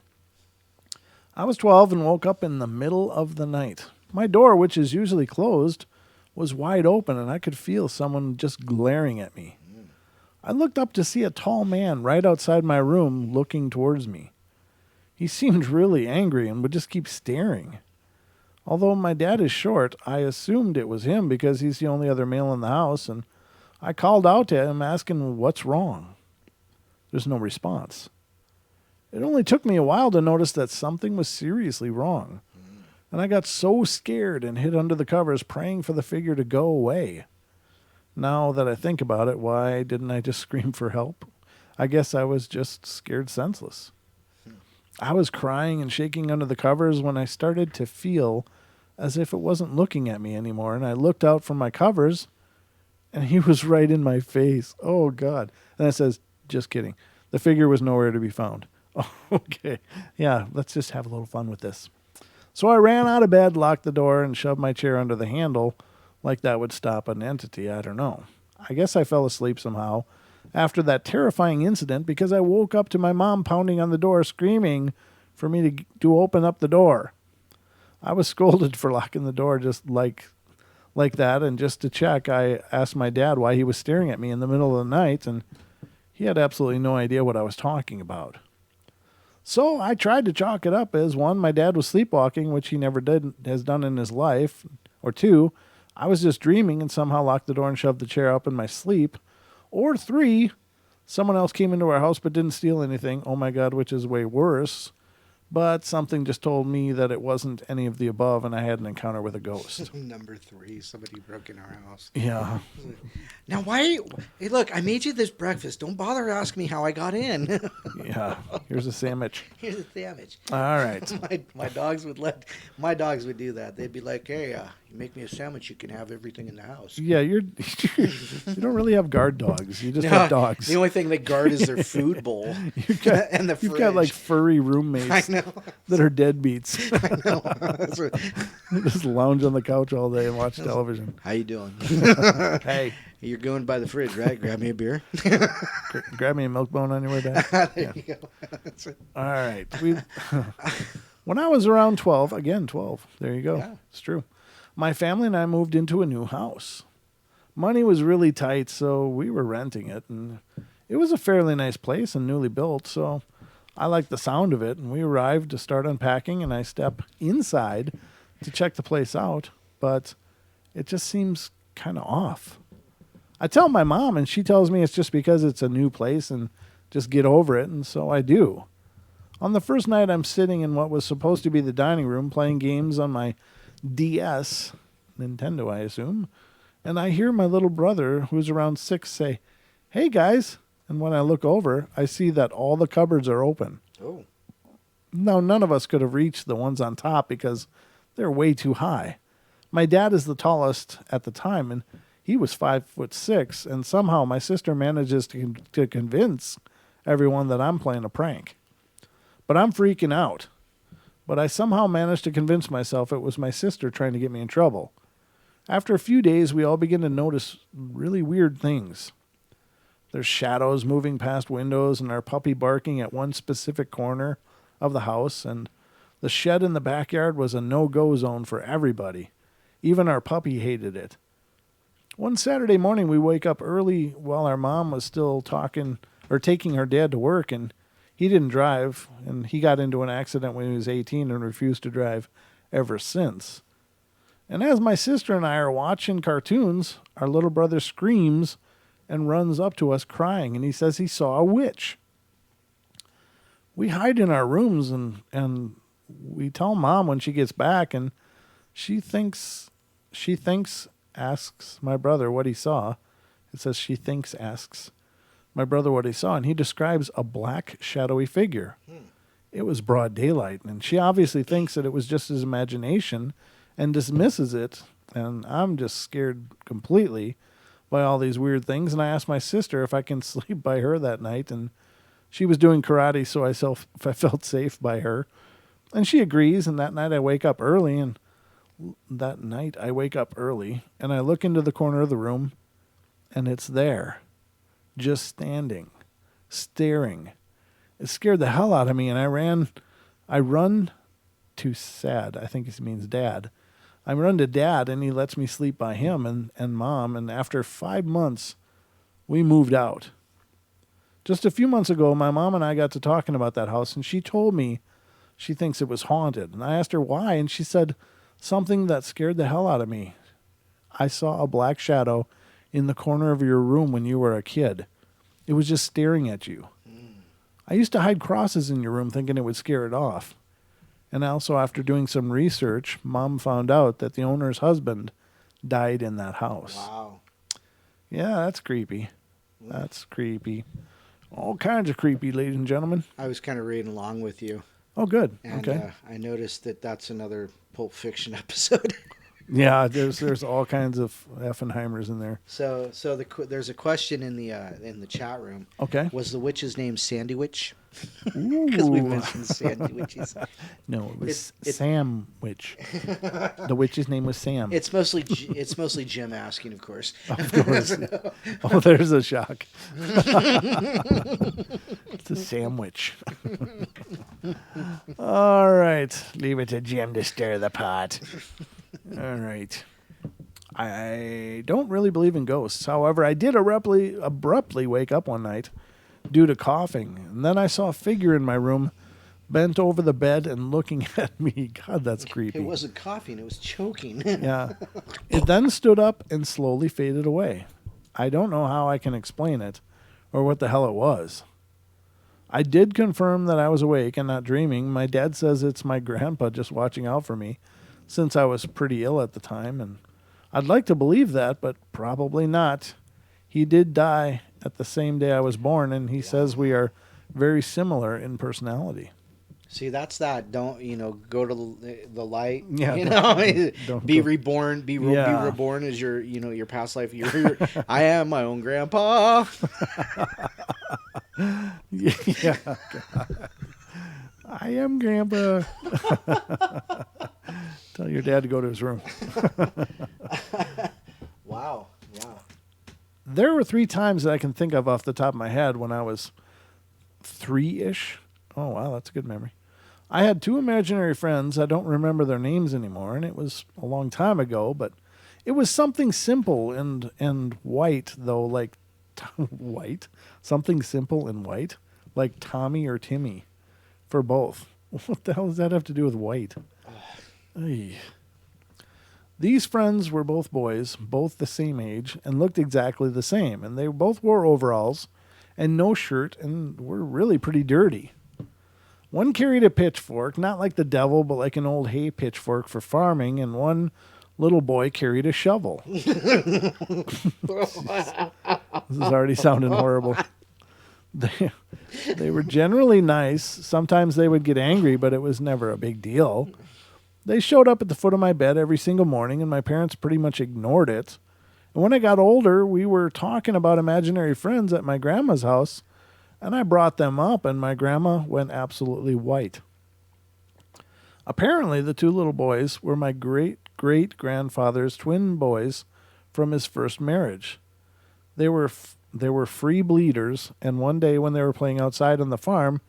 I was 12 and woke up in the middle of the night. My door, which is usually closed, was wide open, and I could feel someone just glaring at me. I looked up to see a tall man right outside my room looking towards me. He seemed really angry and would just keep staring. Although my dad is short, I assumed it was him because he's the only other male in the house, and I called out to him asking what's wrong. There's no response. It only took me a while to notice that something was seriously wrong, and I got so scared and hid under the covers praying for the figure to go away. Now that I think about it, why didn't I just scream for help? I guess I was just scared senseless. I was crying and shaking under the covers when I started to feel as if it wasn't looking at me anymore, and I looked out from my covers, and he was right in my face. Oh, God. And it says, just kidding. The figure was nowhere to be found. Oh, okay. Yeah, let's just have a little fun with this. So I ran out of bed, locked the door, and shoved my chair under the handle like that would stop an entity. I don't know. I guess I fell asleep somehow after that terrifying incident because I woke up to my mom pounding on the door, screaming for me to open up the door. I was scolded for locking the door just like that, and just to check, I asked my dad why he was staring at me in the middle of the night, and he had absolutely no idea what I was talking about. So I tried to chalk it up as, one, my dad was sleepwalking, which he never has done in his life, or two, I was just dreaming and somehow locked the door and shoved the chair up in my sleep, or three, someone else came into our house but didn't steal anything, oh my God, which is way worse, but something just told me that it wasn't any of the above, and I had an encounter with a ghost. Number 3, somebody broke in our house. Yeah. Now, why? Hey, look, I made you this breakfast. Don't bother asking me how I got in. Yeah. Here's a sandwich. Here's the sandwich. All right. My dogs would do that. They'd be like, "Hey, you make me a sandwich, you can have everything in the house." Yeah, you don't really have guard dogs. You just have dogs. The only thing they guard is their food bowl and the fridge. You've got like furry roommates I know. that are deadbeats. I know. That's what, They just lounge on the couch all day and watch television. how you doing? Hey, You're going by the fridge, right? Grab me a beer. grab me a milk bone on your way back. There you go. That's it. All right. When I was around 12, again, 12, there you go. Yeah. It's true. My family and I moved into a new house. Money was really tight, so we were renting it. And it was a fairly nice place and newly built, so I liked the sound of it. And we arrived to start unpacking, and I step inside to check the place out, but it just seems kind of off. I tell my mom, and she tells me it's just because it's a new place and just get over it, and so I do. On the first night, I'm sitting in what was supposed to be the dining room playing games on my DS, Nintendo, I assume, and I hear my little brother, who's around 6, say, "Hey, guys." And when I look over, I see that all the cupboards are open. Oh. Now, none of us could have reached the ones on top because they're way too high. My dad is the tallest at the time, and he was 5'6", and somehow my sister manages to convince everyone that I'm playing a prank. But I'm freaking out. But I somehow managed to convince myself it was my sister trying to get me in trouble. After a few days, we all begin to notice really weird things. There's shadows moving past windows and our puppy barking at one specific corner of the house, and the shed in the backyard was a no-go zone for everybody. Even our puppy hated it. One Saturday morning, we wake up early while our mom was still taking her dad to work, and he didn't drive, and he got into an accident when he was 18 and refused to drive ever since. And as my sister and I are watching cartoons, our little brother screams and runs up to us crying, and he says he saw a witch. We hide in our rooms, and we tell Mom when she gets back, and she asks my brother what he saw. It says asks my brother what he saw, and he describes a black, shadowy figure. It was broad daylight, and she obviously thinks that it was just his imagination and dismisses it, and I'm just scared completely by all these weird things, and I asked my sister if I can sleep by her that night, and she was doing karate, so I felt safe by her, and she agrees, and that night I wake up early, and I look into the corner of the room, and it's there, just standing, staring. It scared the hell out of me, and I run to Sad, I think he means Dad. I run to Dad, and he lets me sleep by him and Mom, and after 5 months, we moved out. Just a few months ago, my mom and I got to talking about that house, and she told me she thinks it was haunted, and I asked her why, and she said, "Something that scared the hell out of me. I saw a black shadow in the corner of your room when you were a kid. It was just staring at you. I used to hide crosses in your room thinking it would scare it off. And also, after doing some research, Mom found out that the owner's husband died in that house." Wow. Yeah, that's creepy. That's creepy. All kinds of creepy, ladies and gentlemen. I was kind of reading along with you. Oh, good. And Okay. I noticed that that's another Pulp Fiction episode. Yeah, there's all kinds of Effenheimers in there. So there's a question in the chat room. Okay. Was the witch's name Sandy Witch? Because we mentioned Sandy Witches. No, it was It's- Sam Witch. The witch's name was Sam. It's mostly Jim asking, of course. Of course. Oh, there's a shock. It's a sandwich. All right. Leave it to Jim to stir the pot. All right. I don't really believe in ghosts. However, I did abruptly wake up one night due to coughing. And then I saw a figure in my room bent over the bed and looking at me. God, that's creepy. It wasn't coughing, it was choking. Yeah. It then stood up and slowly faded away. I don't know how I can explain it or what the hell it was. I did confirm that I was awake and not dreaming. My dad says it's my grandpa just watching out for me, since I was pretty ill at the time, and I'd like to believe that, but probably not. He did die at the same day I was born, and he says we are very similar in personality. See, that's that. Don't go to the light. Yeah, don't be go. reborn. Be Yeah. reborn as your past life. I am my own grandpa. Yeah. I am Grandpa. Tell your dad to go to his room. Wow. Yeah. There were 3 times that I can think of off the top of my head when I was 3-ish. Oh, wow, that's a good memory. I had 2 imaginary friends. I don't remember their names anymore, and it was a long time ago, but it was something simple and white, though, like white. Something simple and white, like Tommy or Timmy, for both. What the hell does that have to do with white? Ay. These friends were both boys, both the same age, and looked exactly the same, and they both wore overalls and no shirt and were really pretty dirty. One carried a pitchfork, not like the devil, but like an old hay pitchfork for farming, and one little boy carried a shovel. This is already sounding horrible. They were generally nice. Sometimes they would get angry, but it was never a big deal. They showed up at the foot of my bed every single morning, and my parents pretty much ignored it. And when I got older, we were talking about imaginary friends at my grandma's house, and I brought them up, and my grandma went absolutely white. Apparently, the 2 little boys were my great-great-grandfather's twin boys from his first marriage. They were free bleeders, and one day when they were playing outside on the farm,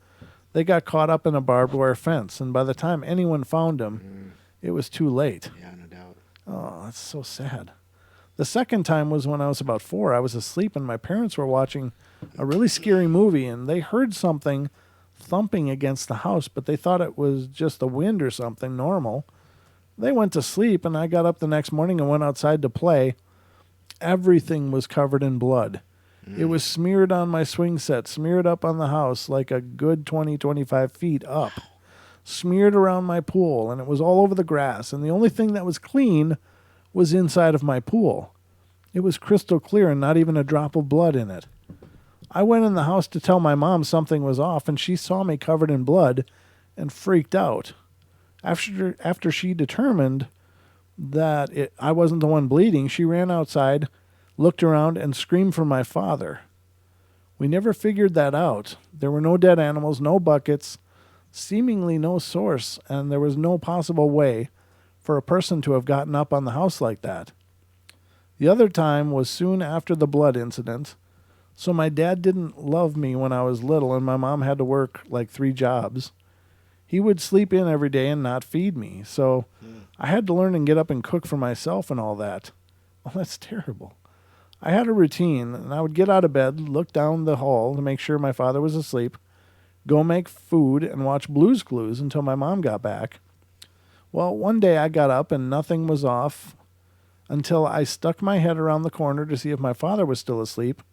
they got caught up in a barbed wire fence, and by the time anyone found them, it was too late. Yeah, no doubt. Oh, that's so sad. The second time was when I was about 4. I was asleep, and my parents were watching a really scary movie, and they heard something thumping against the house, but they thought it was just the wind or something normal. They went to sleep, and I got up the next morning and went outside to play. Everything was covered in blood. It was smeared on my swing set, smeared up on the house like a good 20, 25 feet up, smeared around my pool, and it was all over the grass, and the only thing that was clean was inside of my pool. It was crystal clear and not even a drop of blood in it. I went in the house to tell my mom something was off, and she saw me covered in blood and freaked out. After she determined that I wasn't the one bleeding, she ran outside, looked around, and screamed for my father. We never figured that out. There were no dead animals, no buckets, seemingly no source, and there was no possible way for a person to have gotten up on the house like that. The other time was soon after the blood incident, so my dad didn't love me when I was little, and my mom had to work like 3 jobs. He would sleep in every day and not feed me, so I had to learn and get up and cook for myself and all that. Well, that's terrible. I had a routine, and I would get out of bed, look down the hall to make sure my father was asleep, go make food, and watch Blue's Clues until my mom got back. Well, one day I got up and nothing was off until I stuck my head around the corner to see if my father was still asleep.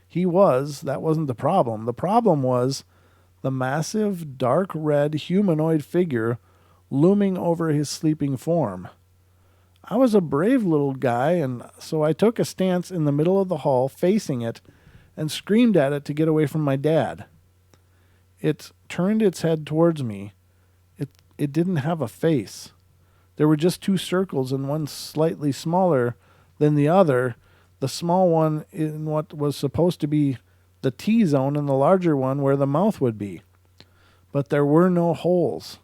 He was. That wasn't the problem. The problem was the massive, dark red humanoid figure looming over his sleeping form. I was a brave little guy, and so I took a stance in the middle of the hall, facing it, and screamed at it to get away from my dad. It turned its head towards me. It didn't have a face. There were just 2 circles, and one slightly smaller than the other, the small one in what was supposed to be the T-zone, and the larger one where the mouth would be. But there were no holes.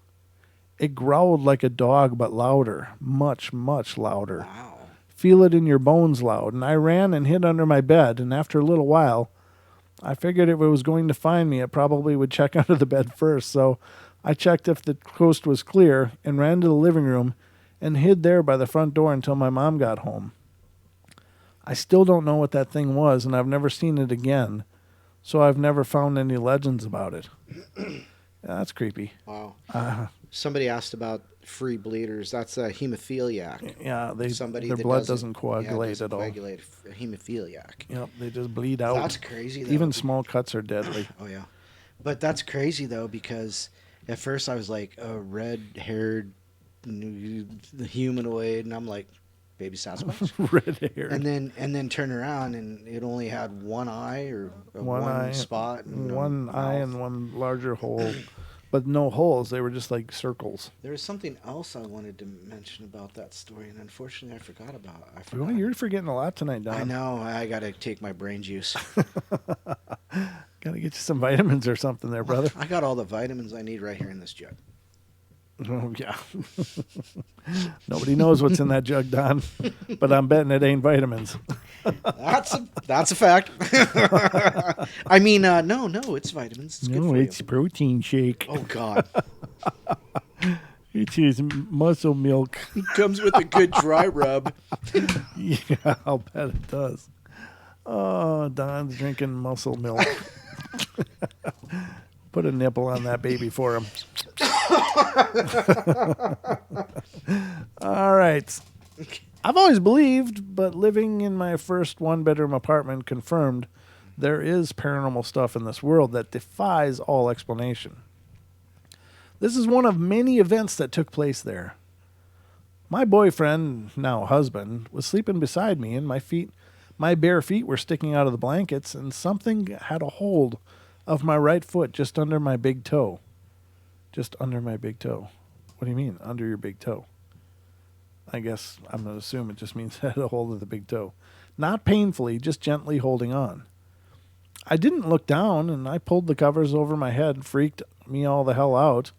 It growled like a dog, but louder, much, much louder. Wow. Feel it in your bones loud. And I ran and hid under my bed, and after a little while, I figured if it was going to find me, it probably would check under the bed first. So I checked if the coast was clear and ran to the living room and hid there by the front door until my mom got home. I still don't know what that thing was, and I've never seen it again, so I've never found any legends about it. Yeah, that's creepy. Wow. Somebody asked about free bleeders. That's a hemophiliac. Yeah, Somebody their that blood doesn't coagulate doesn't at all. coagulate. A hemophiliac. Yep, they just bleed out. That's crazy. Though. Even small cuts are deadly. Oh yeah. But that's crazy though, because at first I was like a red-haired humanoid, and I'm like, baby Sasquatch. Red hair. And then turn around, and it only had one eye or one spot, and one eye, and one larger hole, but no holes. They were just like circles. There was something else I wanted to mention about that story, and unfortunately I forgot about it. Well, you're forgetting a lot tonight, Don. I know. I got to take my brain juice. Got to get you some vitamins or something there, brother. I got all the vitamins I need right here in this jug. Oh, yeah. Nobody knows what's in that jug, Don, but I'm betting it ain't vitamins. That's a fact. I mean, no, it's vitamins. It's good for it's you. protein shake. Oh God, It is muscle milk. it comes with a good dry rub. Yeah, I'll bet it does. Oh, Don's drinking muscle milk. Put a nipple on that baby for him. All right. I've always believed, but living in my first one-bedroom apartment confirmed there is paranormal stuff in this world that defies all explanation. This is one of many events that took place there. My boyfriend, now husband, was sleeping beside me, and my bare feet were sticking out of the blankets, and something had a hold of my right foot just under my big toe. Just under my big toe. What do you mean, under your big toe? I guess I'm going to assume it just means it had a hold of the big toe. Not painfully, just gently holding on. I didn't look down, and I pulled the covers over my head, freaked me all the hell out,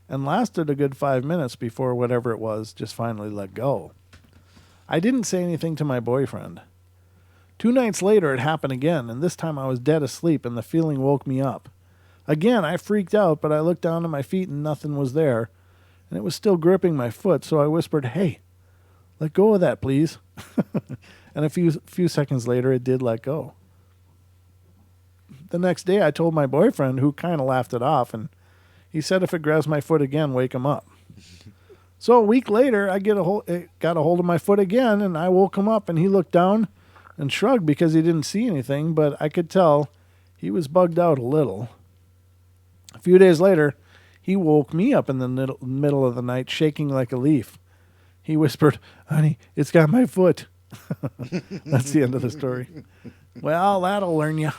and lasted a good 5 minutes before whatever it was just finally let go. I didn't say anything to my boyfriend. 2 nights later, it happened again, and this time I was dead asleep, and the feeling woke me up. Again, I freaked out, but I looked down at my feet, and nothing was there, and it was still gripping my foot, so I whispered, "Hey, let go of that, please." And a few seconds later, it did let go. The next day, I told my boyfriend, who kind of laughed it off, and he said if it grabs my foot again, wake him up. So a week later, it got a hold of my foot again, and I woke him up, and he looked down and shrugged because he didn't see anything, but I could tell he was bugged out a little. A few days later, he woke me up in the middle of the night, shaking like a leaf. He whispered, "Honey, it's got my foot." That's the end of the story. Well, that'll learn you.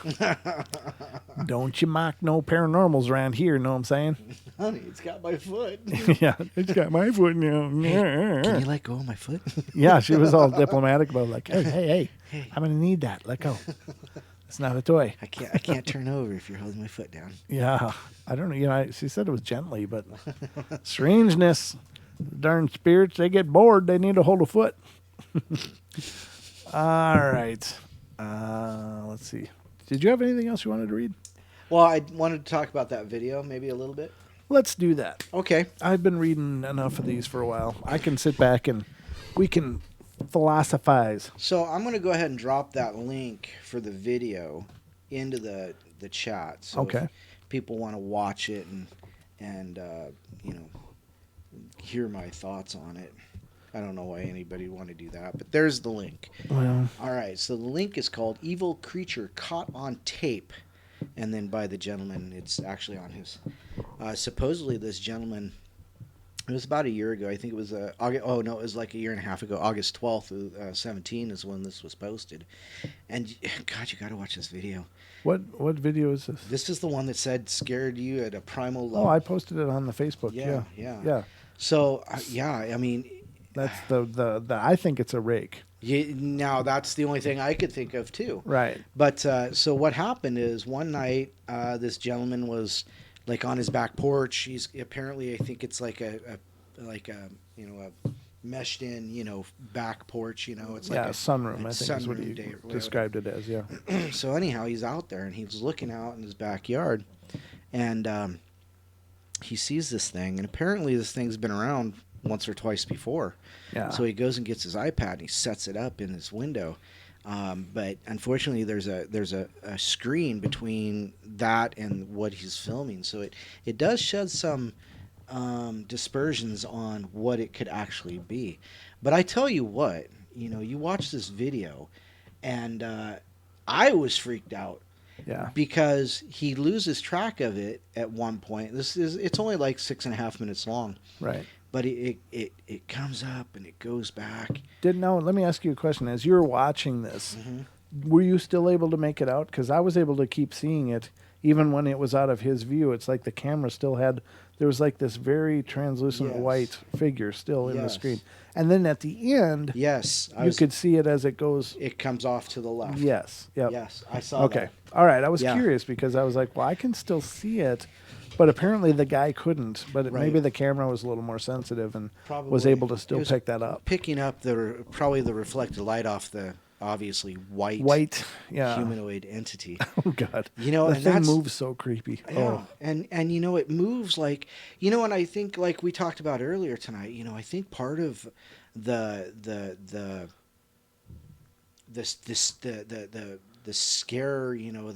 Don't you mock no paranormals around here, know what I'm saying? Honey, it's got my foot. Yeah, it's got my foot now. Can you let go of my foot? Yeah, she was all diplomatic about it, like, hey, I'm going to need that. Let go. It's not a toy. I can't turn over if you're holding my foot down. Yeah, I don't know. She said it was gently, but strangeness. Darn spirits, they get bored. They need to hold a foot. All right. Let's see. Did you have anything else you wanted to read? Well, I wanted to talk about that video maybe a little bit. Let's do that. Okay. I've been reading enough of these for a while. I can sit back and we can philosophize. So I'm going to go ahead and drop that link for the video into the chat. So Okay. if people want to watch it and hear my thoughts on it. I don't know why anybody would want to do that, but there's the link. Well, All right, so the link is called Evil Creature Caught on Tape, and then by the gentleman, it's actually on his. Supposedly, this gentleman, it was about a year ago. I think it was August. Oh no, it was like a year and a half ago. August 12th, 17 is when this was posted. And God, you got to watch this video. what video is this? This is the one that said scared you at a primal level. Oh, I posted it on the Facebook. Yeah. So I mean. That's the I think it's a rake. Now that's the only thing I could think of too. Right. But so what happened is one night this gentleman was like on his back porch. He's apparently, I think it's like a meshed in back porch. It's like a sunroom. I think is what sunroom he day or whatever. described it as. Yeah. So anyhow, he's out there and he's looking out in his backyard, and he sees this thing, and apparently this thing's been around once or twice before. Yeah. So he goes and gets his iPad and he sets it up in his window. But unfortunately, there's a screen between that and what he's filming, so it does shed some dispersions on what it could actually be. But I tell you what, you watch this video, and I was freaked out. Yeah. Because he loses track of it at one point. It's only like 6.5 minutes long, Right. but it comes up and it goes back. Let me ask you a question. As you were watching this, were you still able to make it out? Because I was able to keep seeing it even when it was out of his view. It's like the camera still had, there was like this very translucent Yes. white figure still in the Yes. screen. And then at the end, Yes, you could see it as it goes. It comes off to the left. Yes. Yep. Yes, I saw Okay. that. All right. I was Yeah. curious because I was like, well, I can still see it, but apparently the guy couldn't. But maybe Right. the camera was a little more sensitive and was Probably. able to It still was pick that up. Picking up probably the reflected light off the obviously white Yeah. humanoid entity. Oh God. You know, the and thing that's moves so creepy. Yeah, Oh. and you know it moves like, you know, and I think like we talked about earlier tonight. You know, I think part of the scare, you know,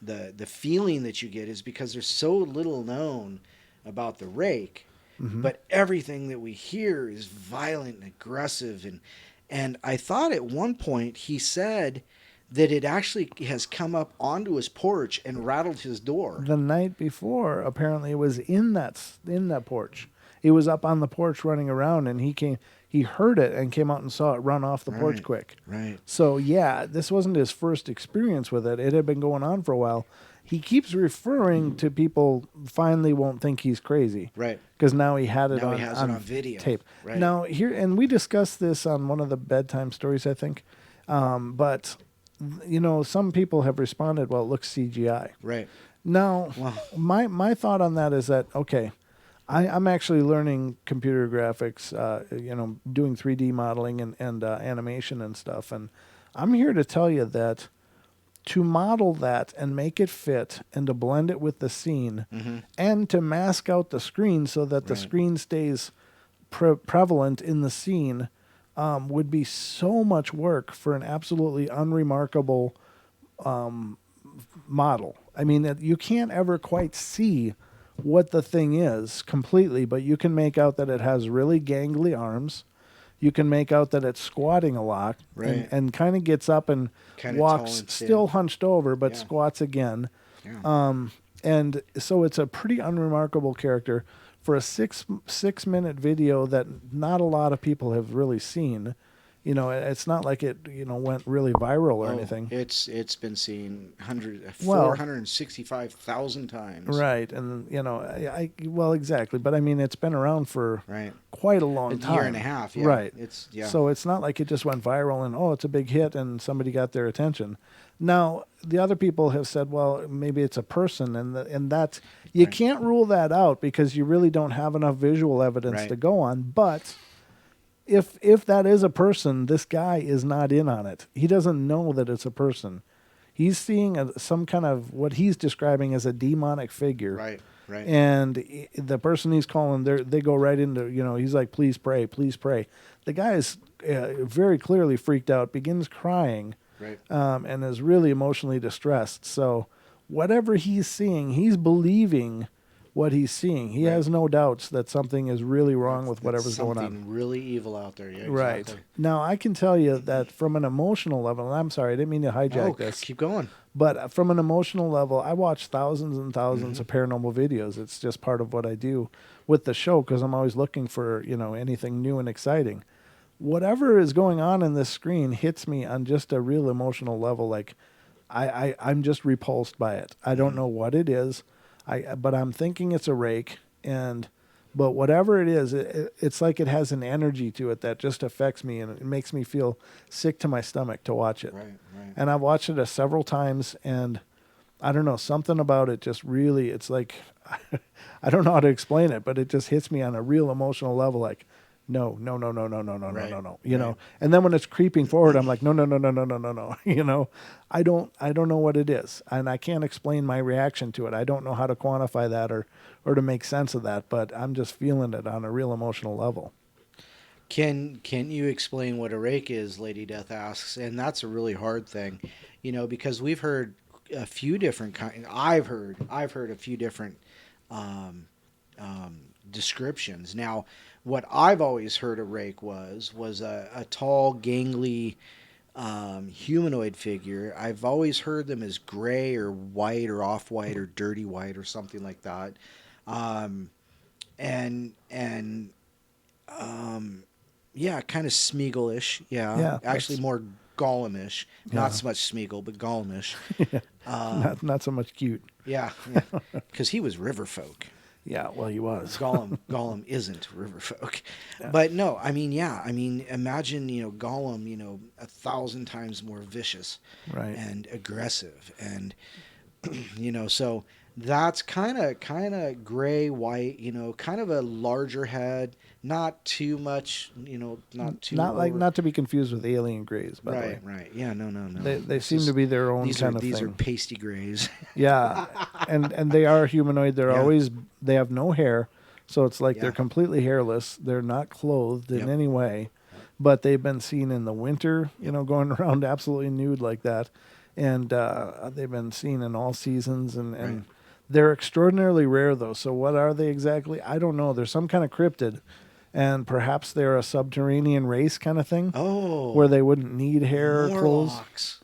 the feeling that you get is because there's so little known about the rake, but everything that we hear is violent and aggressive, and I thought at one point he said that it actually has come up onto his porch and rattled his door. The night before, apparently, it was in that porch. It was up on the porch running around, and he heard it and came out and saw it run off the porch Right. quick. Right. So yeah, this wasn't his first experience with it. It had been going on for a while. He keeps referring to people finally won't think he's crazy. Right. Because now he had it Now on, he has it on video. tape. Right. Now here, and we discussed this on one of the bedtime stories, I think. But you know, some people have responded, well, it looks CGI. Right. Now, Wow. my thought on that is that, okay, I'm actually learning computer graphics, you know, doing 3D modeling and animation and stuff. And I'm here to tell you that to model that and make it fit and to blend it with the scene and to mask out the screen so that the Right. screen stays prevalent in the scene would be so much work for an absolutely unremarkable model. I mean, you can't ever quite see what the thing is completely, but you can make out that it has really gangly arms. You can make out that it's squatting a lot Right. and kind of gets up and Kinda walks tall and thin. still hunched over, but Yeah. squats again. Yeah. And so it's a pretty unremarkable character for a six minute video that not a lot of people have really seen. You know, it's not like it, you know, went really viral or anything. It's been seen 465,000 times. Right. And, you know, well, exactly. But I mean, it's been around for Right. quite a long A time. year and a half. Yeah. Right. Yeah. So it's not like it just went viral and, oh, it's a big hit and somebody got their attention. Now, the other people have said, well, maybe it's a person, and that you Right. can't rule that out because you really don't have enough visual evidence Right. to go on. But if that is a person, this guy is not in on it. He doesn't know that it's a person. He's seeing some kind of what he's describing as a demonic figure. Right. Right. And the person he's calling, they go right into, you know, he's like, please pray, please pray. The guy is very clearly freaked out, begins crying, Right. and is really emotionally distressed. So whatever he's seeing, he's believing what he's seeing. He Right. has no doubts that something is really wrong with whatever's going on. Something really evil out there. Yeah. Right. Exactly. Now, I can tell you that from an emotional level, and I'm sorry, I didn't mean to hijack Oh, this. keep going. But from an emotional level, I watch thousands and 1000s of paranormal videos. It's just part of what I do with the show because I'm always looking for, you know, anything new and exciting. Whatever is going on in this screen hits me on just a real emotional level. Like I'm just repulsed by it. I don't know what it is, but I'm thinking it's a rake. But whatever it is, it's like it has an energy to it that just affects me, and it makes me feel sick to my stomach to watch it. Right. Right. And I've watched it several times, and I don't know, something about it just really, it's like, I don't know how to explain it, but it just hits me on a real emotional level, like, no, no, no, no, no, no, no, Right. no, no, you know. And then when it's creeping forward, I'm like, no, no, no, no, no, no, no, no, you know. I don't know what it is, and I can't explain my reaction to it. I don't know how to quantify that or to make sense of that, but I'm just feeling it on a real emotional level. Can you explain what a rake is? Lady Death asks, and that's a really hard thing, you know, because we've heard a few different kind. I've heard a few different descriptions. Now, what I've always heard a rake was a tall, gangly humanoid figure. I've always heard them as gray or white or off-white or dirty white or something like that. And yeah, kind of Smeagol-ish. Yeah, Yeah, actually that's- more Gollum-ish. Not so much Smeagol, but Gollum-ish. Not so much cute. Yeah, because he was river folk. Yeah, well, he was. Gollum isn't river folk. But no, I mean, imagine, Gollum, 1,000 times more vicious Right. and aggressive. And, so that's kind of gray, white, kind of a larger head, not too much, not too Not to be confused with alien grays, by the way. Right. Yeah, no. They This seem is- to be their own these kind are, of These thing. are pasty grays. Yeah, and they are humanoid. Yeah. They have no hair, so it's like they're Yeah. completely hairless. They're not clothed in Yep. any way, but they've been seen in the winter, going around absolutely nude like that, and they've been seen in all seasons, and Right. they're extraordinarily rare though. So what are they exactly? I don't know. There's some kind of cryptid, and perhaps they're a subterranean race kind of thing, Oh. where they wouldn't need hair or clothes. Morlocks.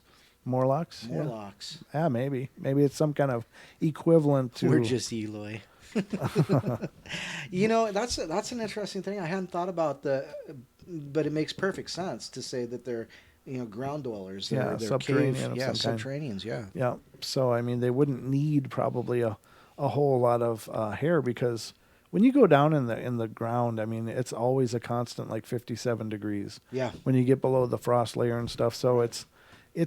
Morlocks. Yeah. Morlocks. Yeah, maybe it's some kind of equivalent to. We're just Eloy. That's an interesting thing. I hadn't thought about but it makes perfect sense to say that they're ground dwellers. Yeah, They're subterranean of yeah, some kind. subterraneans. Yeah. Yeah. So I mean, they wouldn't need probably a whole lot of hair, because when you go down in the ground, I mean, it's always a constant like 57 degrees. Yeah. When you get below the frost layer and stuff, so it's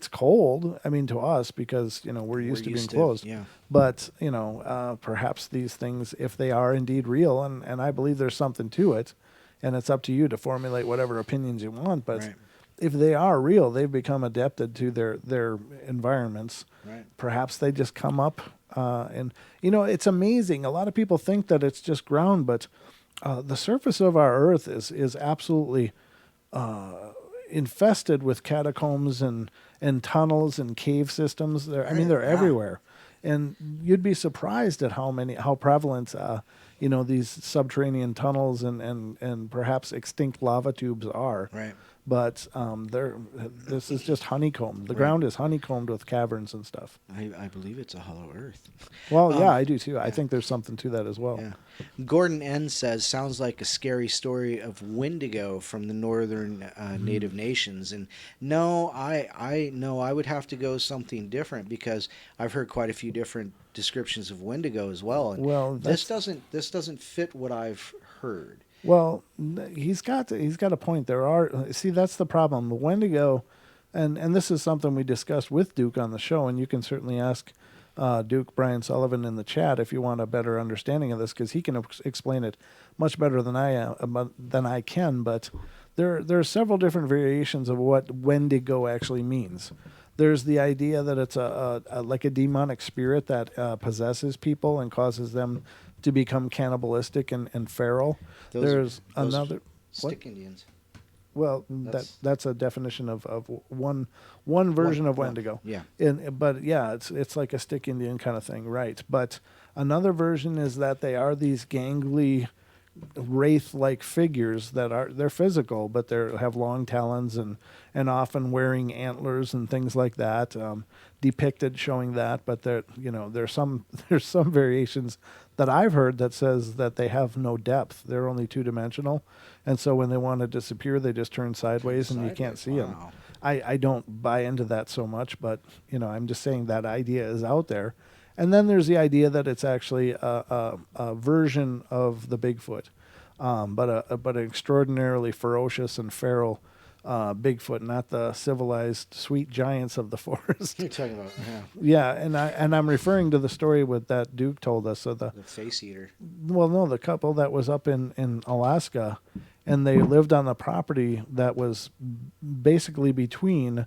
cold. I mean, to us, because we're used to being closed. Yeah. But perhaps these things, if they are indeed real, and I believe there's something to it, and it's up to you to formulate whatever opinions you want. But Right. if they are real, they've become adapted to their environments. Right. Perhaps they just come up, and it's amazing. A lot of people think that it's just ground, but the surface of our Earth is absolutely infested with catacombs and tunnels and cave systems. They're everywhere, and you'd be surprised at how prevalent these subterranean tunnels and perhaps extinct lava tubes are. Right. But this is just honeycombed. The ground is honeycombed with caverns and stuff. I believe it's a hollow earth. Well, yeah, I do too. I think there's something to that as well. Yeah. Gordon N says, sounds like a scary story of Wendigo from the northern native nations. And no, I would have to go something different, because I've heard quite a few different descriptions of Wendigo as well. And Well, this doesn't fit what I've heard. Well, he's got a point. That's the problem. The Wendigo, and this is something we discussed with Duke on the show, and you can certainly ask Duke Brian Sullivan in the chat if you want a better understanding of this, because he can explain it much better than I can. But there are several different variations of what Wendigo actually means. There's the idea that it's like a demonic spirit that possesses people and causes them to become cannibalistic and feral. Those Another Stick Indians. Well, that's a definition of one version of Wendigo. Yeah. But yeah, it's like a stick Indian kind of thing, right? But another version is that they are these gangly wraith-like figures they're physical, but they have long talons and often wearing antlers and things like that, depicted showing that. But there's some variations that I've heard that says that they have no depth. They're only two-dimensional, and so when they want to disappear, they just turn sideways and you can't see them. Wow. I don't buy into that so much, but I'm just saying that idea is out there. And then there's the idea that it's actually a version of the Bigfoot, but an extraordinarily ferocious and feral Bigfoot, not the civilized sweet giants of the forest. You're talking about yeah, Yeah, and I'm referring to the story that Duke told us. So the face eater. the couple that was up in Alaska, and they lived on the property that was basically between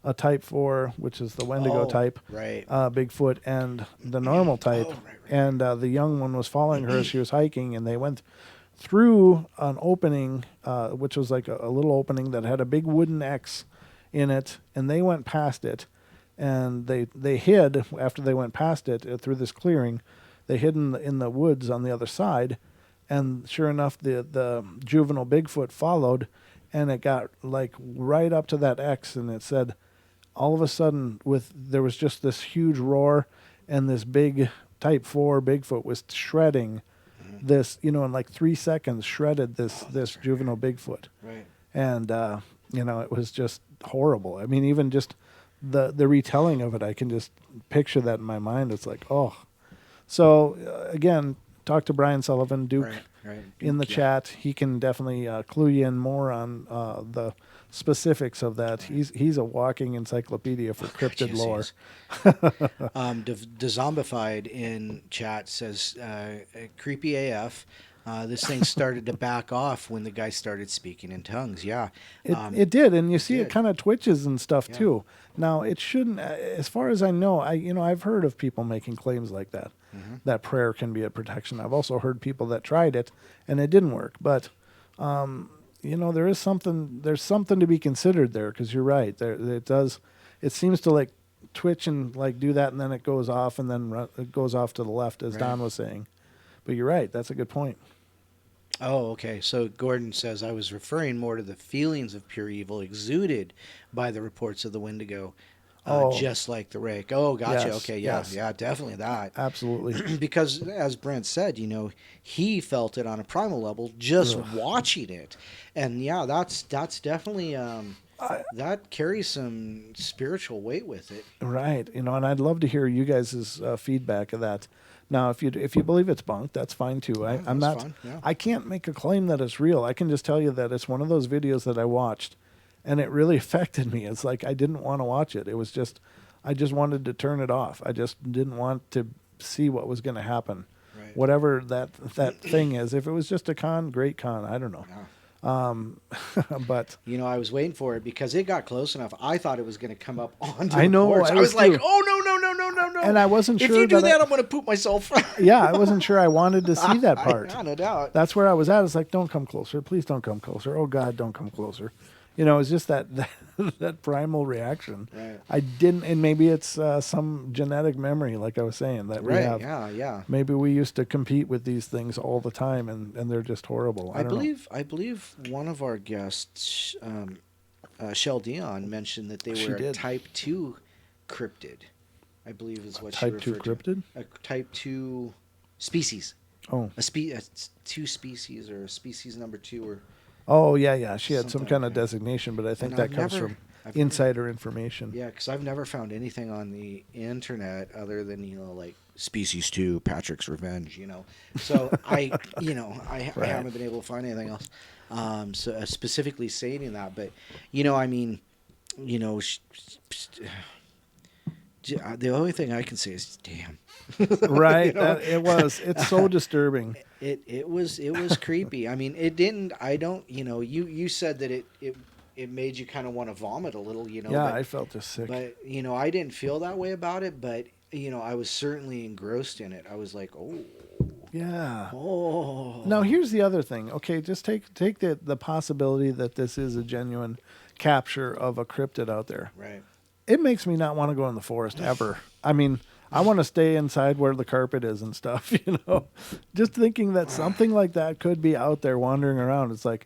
a type 4, which is the Wendigo type, right. Bigfoot, and the normal type. right. And the young one was following her as she was hiking, and they went through an opening, which was like a little opening that had a big wooden X in it, and they went past it, and they hid after they went past it through this clearing. They hid in the woods on the other side, and sure enough, the juvenile Bigfoot followed and it got like right up to that X, and it said, all of a sudden, there was just this huge roar, and this big Type 4 Bigfoot was shredding this, in like 3 seconds, shredded this juvenile Bigfoot. Right. And, it was just horrible. I mean, even just the retelling of it, I can just picture that in my mind. It's like, oh. So, again, talk to Brian Sullivan, Duke, Right. in the chat. He can definitely clue you in more on the specifics of that. He's a walking encyclopedia for cryptid lore. Dezombified in chat says, creepy AF. This thing started to back off when the guy started speaking in tongues. Yeah. It did, and you see it kind of twitches and stuff Yeah. too. Now, it shouldn't, as far as I know, I've heard of people making claims like that, that prayer can be a protection. I've also heard people that tried it and it didn't work. But, there's something to be considered there, because you're right. It seems to like twitch and like do that, and then it goes off, and then it goes off to the left, as Don was saying. But you're right. That's a good point. Oh, okay. So Gordon says, I was referring more to the feelings of pure evil exuded by the reports of the Wendigo, just like the rake. Oh, gotcha. Yes, okay, yeah, yes. yeah, definitely that. Absolutely. Because, as Brent said, he felt it on a primal level just watching it. And, yeah, that's definitely... that carries some spiritual weight with it. Right. And I'd love to hear you guys' feedback of that. Now, if you believe it's bunk, that's fine too. I'm not. Fine, yeah. I can't make a claim that it's real. I can just tell you that it's one of those videos that I watched, and it really affected me. It's like I didn't want to watch it. It was just, I just wanted to turn it off. I just didn't want to see what was going to happen. Right. Whatever that thing is. If it was just a con, great con. I don't know. Yeah. But I was waiting for it because it got close enough. I thought it was going to come up onto I the know, porch. I I was was like, too. oh, no. And I wasn't if sure you do that I'm going to poop myself. yeah, I wasn't sure I wanted to see that part. No doubt. That's where I was at. It's like, don't come closer. Please don't come closer. Oh, God, don't come closer. It's just that primal reaction. Right. I didn't, and maybe it's some genetic memory, like I was saying, that we have. Yeah. Maybe we used to compete with these things all the time, and they're just horrible. I believe one of our guests, Shell Dion, mentioned that they were a Type 2 cryptid. I believe is what she Type 2 referred cryptid? to. A Type 2 species. Oh. Two species, or a species number 2, or... Oh, yeah. She had some Something kind like of that. designation, but I think And that I've comes never- from I've never- insider information. Yeah, because I've never found anything on the internet other than like Species 2, Patrick's Revenge. So I haven't been able to find anything else. Specifically stating that, but the only thing I can say is damn. Right. It's so disturbing. It was creepy. I mean, it didn't. I don't. You said that it made you kind of want to vomit a little. Yeah, but, I felt just sick. But I didn't feel that way about it. But I was certainly engrossed in it. I was like, oh. Yeah. Oh. Now here's the other thing. Okay, just take the possibility that this is a genuine capture of a cryptid out there. Right. It makes me not want to go in the forest ever. I mean, I want to stay inside where the carpet is and stuff, Just thinking that something like that could be out there wandering around. It's like,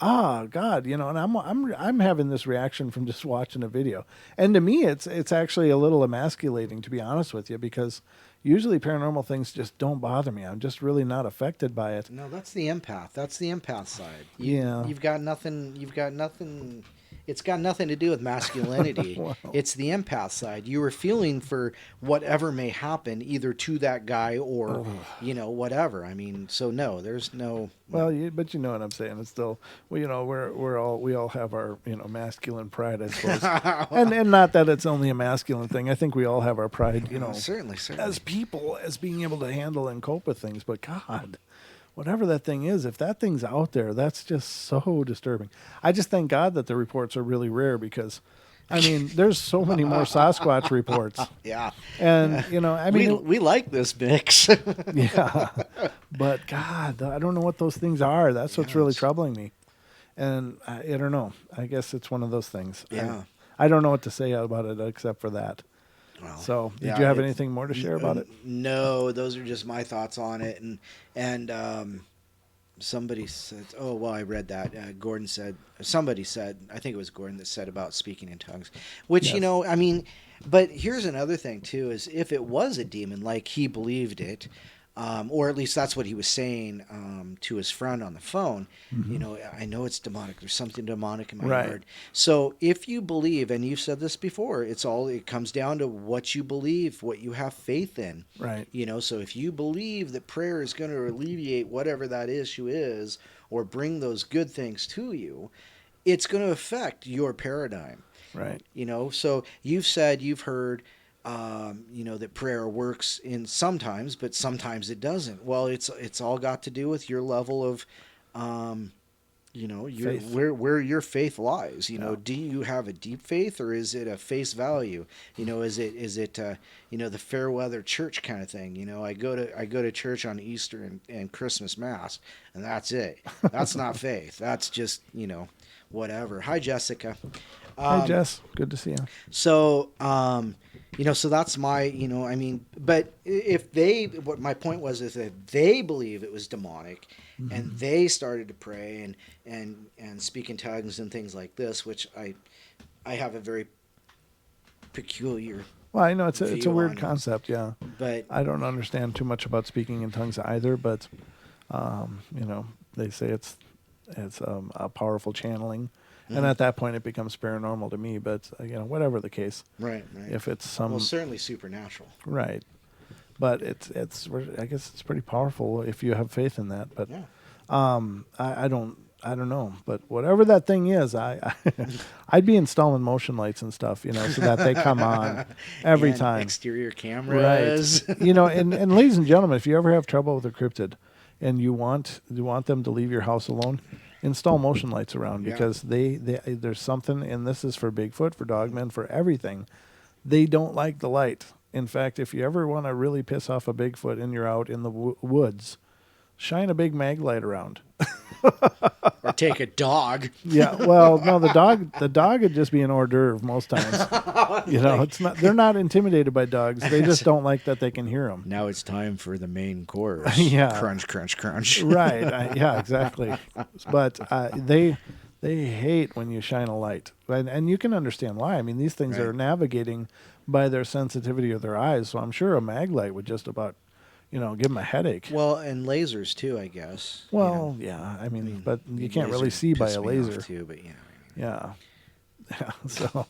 God, and I'm having this reaction from just watching a video. And to me, it's actually a little emasculating, to be honest with you, because usually paranormal things just don't bother me. I'm just really not affected by it. No, that's the empath. That's the empath side. Yeah. You've got nothing. It's got nothing to do with masculinity. Wow. It's the empath side. You were feeling for whatever may happen, either to that guy or, whatever. I mean, so no, there's no. Well, but you know what I'm saying. It's still, we all have our masculine pride, I suppose, and not that it's only a masculine thing. I think we all have our pride, Certainly. as people, as being able to handle and cope with things. But God, whatever that thing is, if that thing's out there, that's just so disturbing. I just thank God that the reports are really rare, because, I mean, there's so many more Sasquatch reports. Yeah. And, I mean, we like this mix. yeah, but God, I don't know what those things are. That's what's really troubling me. And I don't know. I guess it's one of those things. Yeah. I don't know what to say about it except for that. Well, So, did you have anything more to share about it? No, those are just my thoughts on it, and somebody said, oh, well, I read that. Somebody said, I think it was Gordon that said about speaking in tongues, which, Yes. I mean, but here's another thing too, is if it was a demon, like he believed it, or at least that's what he was saying to his friend on the phone. I know it's demonic. There's something demonic in my Right. yard. So if you believe, and you've said this before, it comes down to what you believe, what you have faith in. Right. So if you believe that prayer is going to alleviate whatever that issue is, or bring those good things to you, it's going to affect your paradigm. Right. So you've said, you've heard, that prayer works in sometimes, but sometimes it doesn't. Well, it's all got to do with your level of, Faith. where your faith lies. Do you have a deep faith, or is it a face value? Is it the fair weather church kind of thing? I go to church on Easter and Christmas Mass, and that's it. That's not faith. That's just whatever. Hi, Jessica. Hi, Jess. Good to see you. So, so that's my, but what my point was is that they believe it was demonic, and they started to pray and speak in tongues and things like this, which I have a very peculiar. Well, I know it's a view weird on it. concept, yeah. But I don't understand too much about speaking in tongues either, but they say it's a powerful channeling, and at that point it becomes paranormal to me. But whatever the case, right. if it's some Well, certainly supernatural. right, but it's I guess it's pretty powerful if you have faith in that. But Yeah. I don't know, but whatever that thing is, I'd be installing motion lights and stuff, so that they come on every And time. exterior cameras. Right. And ladies and gentlemen, if you ever have trouble with a cryptid and you want them to leave your house alone, install motion lights around, Yeah. because there's something, and this is for Bigfoot, for Dogmen, for everything. They don't like the light. In fact, if you ever want to really piss off a Bigfoot and you're out in the woods, shine a big mag light around. Or take a dog. Yeah, well, no, the dog would just be an hors d'oeuvre most times. It's not. They're not intimidated by dogs. They just don't like that they can hear them. Now it's time for the main course. Yeah. Crunch, crunch, crunch. Right. Yeah, exactly. But they hate when you shine a light, and you can understand why. I mean, these things are Right. navigating by their sensitivity of their eyes. So I'm sure a mag light would just about, give them a headache. Well, and lasers too, I guess. Well, yeah. I mean, but you can't really Laser see by piss a me off laser. too, but Yeah. Yeah. So.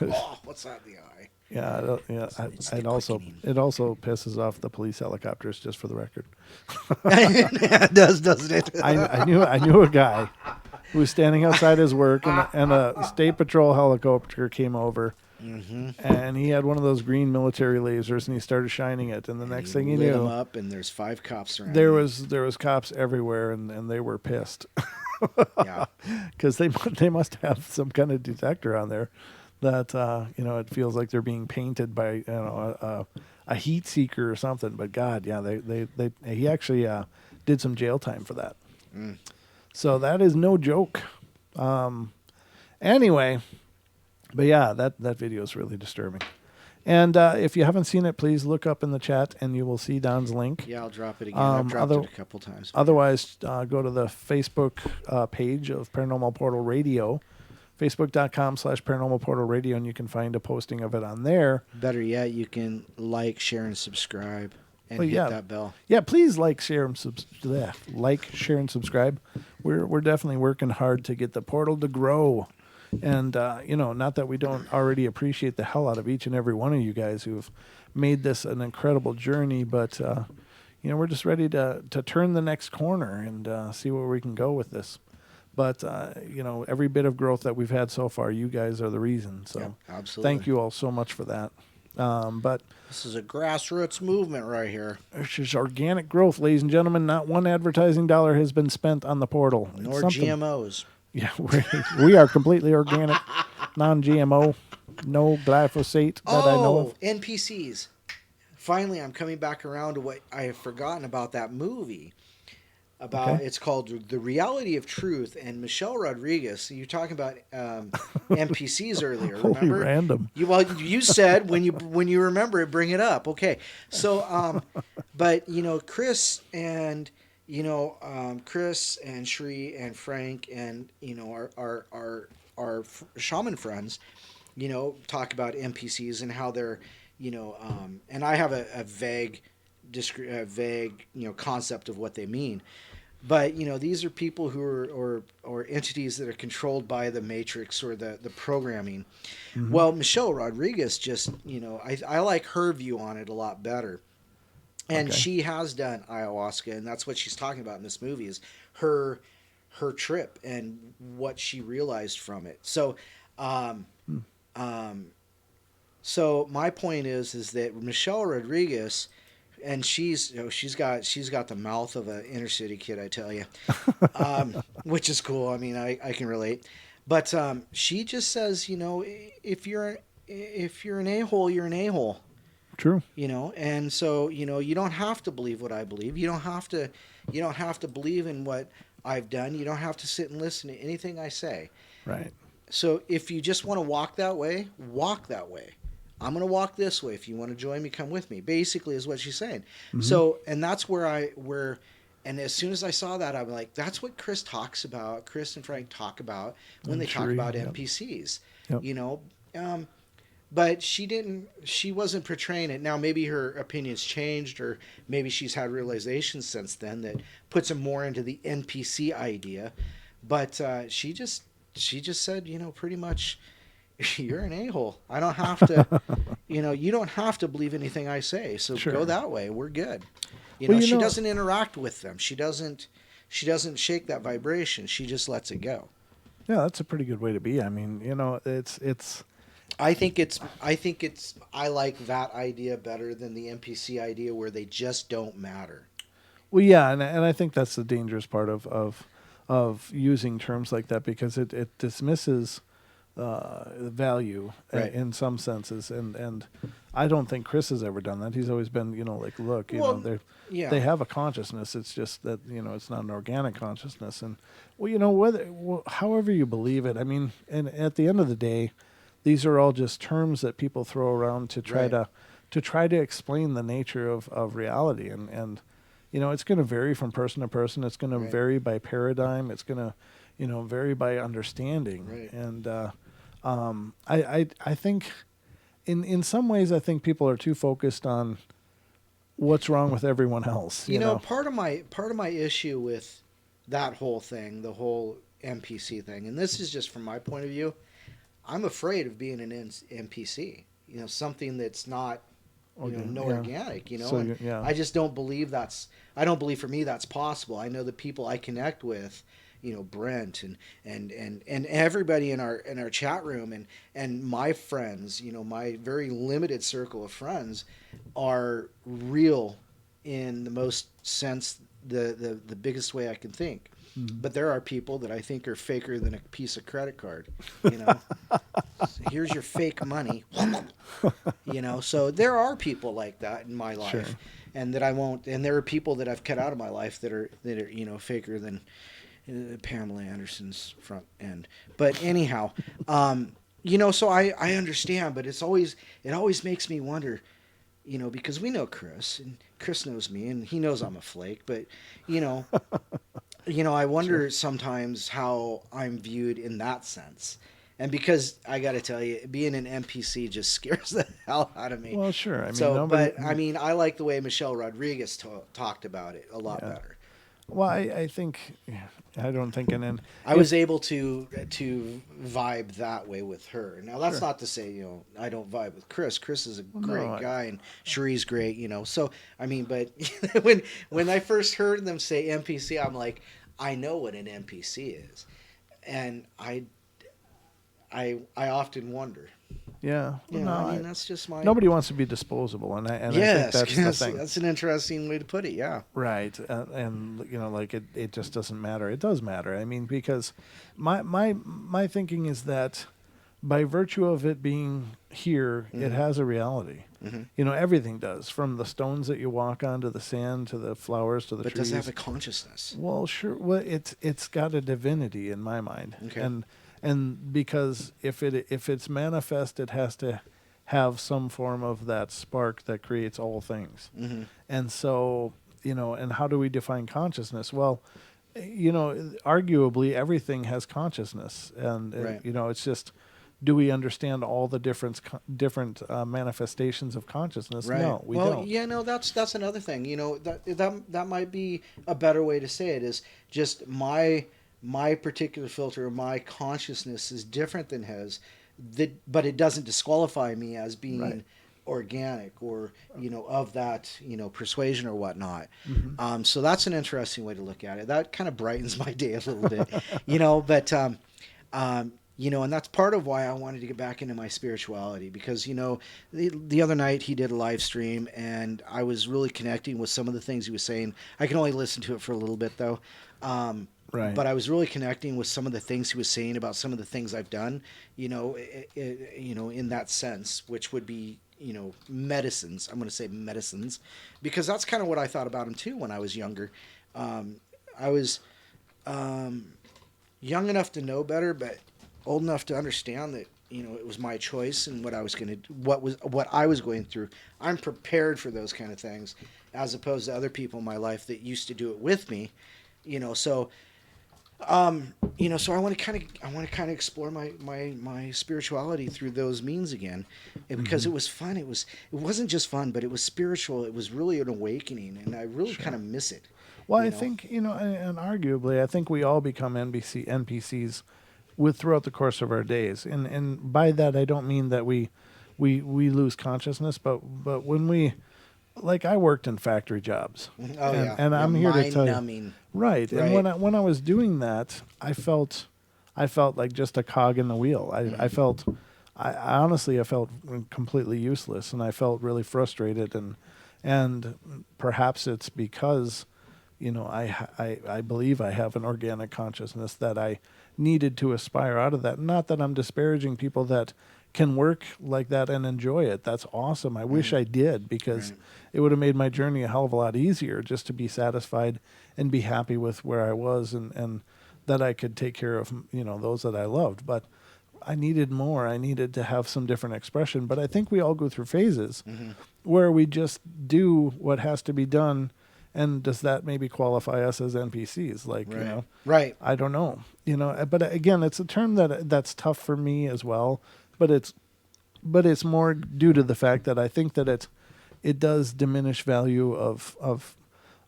Oh, what's that in the eye? Yeah, It's the it also pisses off the police helicopters. Just for the record, It does, doesn't it? I knew a guy who was standing outside his work, and a state patrol helicopter came over, and he had one of those green military lasers, and he started shining it, and the next thing you lit knew, them up, and there's 5 cops around. there was cops everywhere, and they were pissed Yeah. because they must have some kind of detector on there that it feels like they're being painted by a heat seeker or something. But God, yeah, he actually did some jail time for that. So that is no joke. Anyway, but yeah, that video is really disturbing. And if you haven't seen it, please look up in the chat, and you will see Don's link. Yeah, I'll drop it again. I've dropped it a couple times. Otherwise, go to the Facebook page of Paranormal Portal Radio, facebook.com/Paranormal Portal Radio, and you can find a posting of it on there. Better yet, you can like, share, and subscribe, and Well, hit yeah. that bell. Yeah, please like, share, and share, and subscribe. We're definitely working hard to get the portal to grow. And, not that we don't already appreciate the hell out of each and every one of you guys who've made this an incredible journey, but, we're just ready to turn the next corner and see where we can go with this. But, every bit of growth that we've had so far, you guys are the reason. So Yeah, absolutely. thank you all so much for that. But This is a grassroots movement right here. it's just organic growth, ladies and gentlemen. Not one advertising dollar has been spent on the portal. It's Nor something. GMOs. Yeah, we are completely organic, non-GMO, no glyphosate that I know of. NPCs. Finally, I'm coming back around to what I have forgotten about that movie. Okay. It's called The Reality of Truth, and Michelle Rodriguez. So you're talking about NPCs earlier. Holy Remember? random. You said when you remember it, bring it up. Okay, so but Chris and Chris and Shree and Frank and our shaman friends, talk about NPCs and how they're, and I have a vague, concept of what they mean. But these are people who are or entities that are controlled by the matrix or the programming. Mm-hmm. Well, Michelle Rodriguez just I like her view on it a lot better. And she has done ayahuasca, and that's what she's talking about in this movie is her trip and what she realized from it. So, so my point is that Michelle Rodriguez, and she's got the mouth of an inner city kid, I tell you, which is cool. I mean, I can relate, but she just says, if you're an a-hole, you're an a-hole. True. And so, you don't have to believe what I believe. You don't have to believe in what I've done. You don't have to sit and listen to anything I say. Right. So if you just want to walk that way, walk that way. I'm going to walk this way. If you want to join me, come with me, basically is what she's saying. Mm-hmm. So, and that's and as soon as I saw that, I'm like, that's what Chris and Frank talk about when they talk about NPCs, Yep. But she wasn't portraying it. Now, maybe her opinion's changed, or maybe she's had realizations since then that puts him more into the NPC idea. But she just said, pretty much, you're an a-hole. I don't have to, you don't have to believe anything I say. So go that way. We're good. She doesn't interact with them. She doesn't shake that vibration. She just lets it go. Yeah, that's a pretty good way to be. I mean, it's. I like that idea better than the NPC idea where they just don't matter. Well, yeah, and I think that's the dangerous part of using terms like that, because it dismisses value in some senses, and I don't think Chris has ever done that. He's always been, look, they have a consciousness. It's just that it's not an organic consciousness, and however you believe it. I mean, and at the end of the day, these are all just terms that people throw around to try to explain the nature of reality, and it's going to vary from person to person. It's going to vary by paradigm. It's going to vary by understanding, and I think in some ways I think people are too focused on what's wrong with everyone else. You know, part of my issue with that whole thing, the whole NPC thing, and this is just from my point of view. I'm afraid of being an NPC, something that's not, organic, So, I just don't believe I don't believe for me that's possible. I know the people I connect with, Brent and everybody in our chat room and my friends, my very limited circle of friends are real in the most sense, the biggest way I can think. But there are people that I think are faker than a piece of credit card, Here's your fake money, So there are people like that in my life, and that I won't. And there are people that I've cut out of my life that are faker than Pamela Anderson's front end. But anyhow, so I understand, but it always makes me wonder, because we know Chris, and Chris knows me, and he knows I'm a flake, but I wonder sometimes how I'm viewed in that sense. And because I got to tell you, being an NPC just scares the hell out of me. Well, sure. I mean, I like the way Michelle Rodriguez talked about it a lot better. Well, I think, I don't think, I was able to vibe that way with her. Now, that's not to say, I don't vibe with Chris. Chris is a great guy, and Sheree's great, So, I mean, but when I first heard them say NPC, I'm like, I know what an NPC is. And I often wonder. Yeah. That's just my... Nobody wants to be disposable, and I think that's the thing. That's an interesting way to put it, yeah. Right, and it just doesn't matter. It does matter. I mean, because my thinking is that by virtue of it being here, it has a reality. Mm-hmm. Everything does, from the stones that you walk on to the sand to the flowers to the trees. But does it have a consciousness? Well, sure. Well, it's got a divinity in my mind, and because if it's manifest, it has to have some form of that spark that creates all things. Mm-hmm. And so and how do we define consciousness? Well, arguably everything has consciousness, and Right. it's just, do we understand all the different manifestations of consciousness? Right. No, we well, don't. yeah, no, that's another thing. That might be a better way to say it, is just my particular filter, my consciousness is different than his. But it doesn't disqualify me as being Right. organic or of that persuasion or whatnot. Mm-hmm. So that's an interesting way to look at it. That kind of brightens my day a little bit, but and that's part of why I wanted to get back into my spirituality, because the other night he did a live stream and I was really connecting with some of the things he was saying. I can only listen to it for a little bit though. Right. But I was really connecting with some of the things he was saying about some of the things I've done, in that sense, which would be, medicines. I'm going to say medicines, because that's kind of what I thought about him too when I was younger. I was young enough to know better, but old enough to understand that it was my choice and what I was going through. I'm prepared for those kind of things, as opposed to other people in my life that used to do it with me. So I want to kind of explore my spirituality through those means again, and because it was fun. It wasn't just fun, but it was spiritual. It was really an awakening, and I really kind of miss it. Well, I think, and arguably, I think we all become NPCs throughout the course of our days. And by that, I don't mean that we lose consciousness, but when we, like, I worked in factory jobs. And I'm here to tell you. Right. And when I was doing that, I felt like just a cog in the wheel. I honestly felt completely useless, and I felt really frustrated, and perhaps it's because I believe I have an organic consciousness that I needed to aspire out of that. Not that I'm disparaging people that can work like that and enjoy it. That's awesome. I wish I did, because it would have made my journey a hell of a lot easier, just to be satisfied and be happy with where I was, and that I could take care of, those that I loved. But I needed more. I needed to have some different expression. But I think we all go through phases where we just do what has to be done. And does that maybe qualify us as NPCs? Right. I don't know. But again, it's a term that's tough for me as well. But it's more due to the fact that I think that it does diminish value of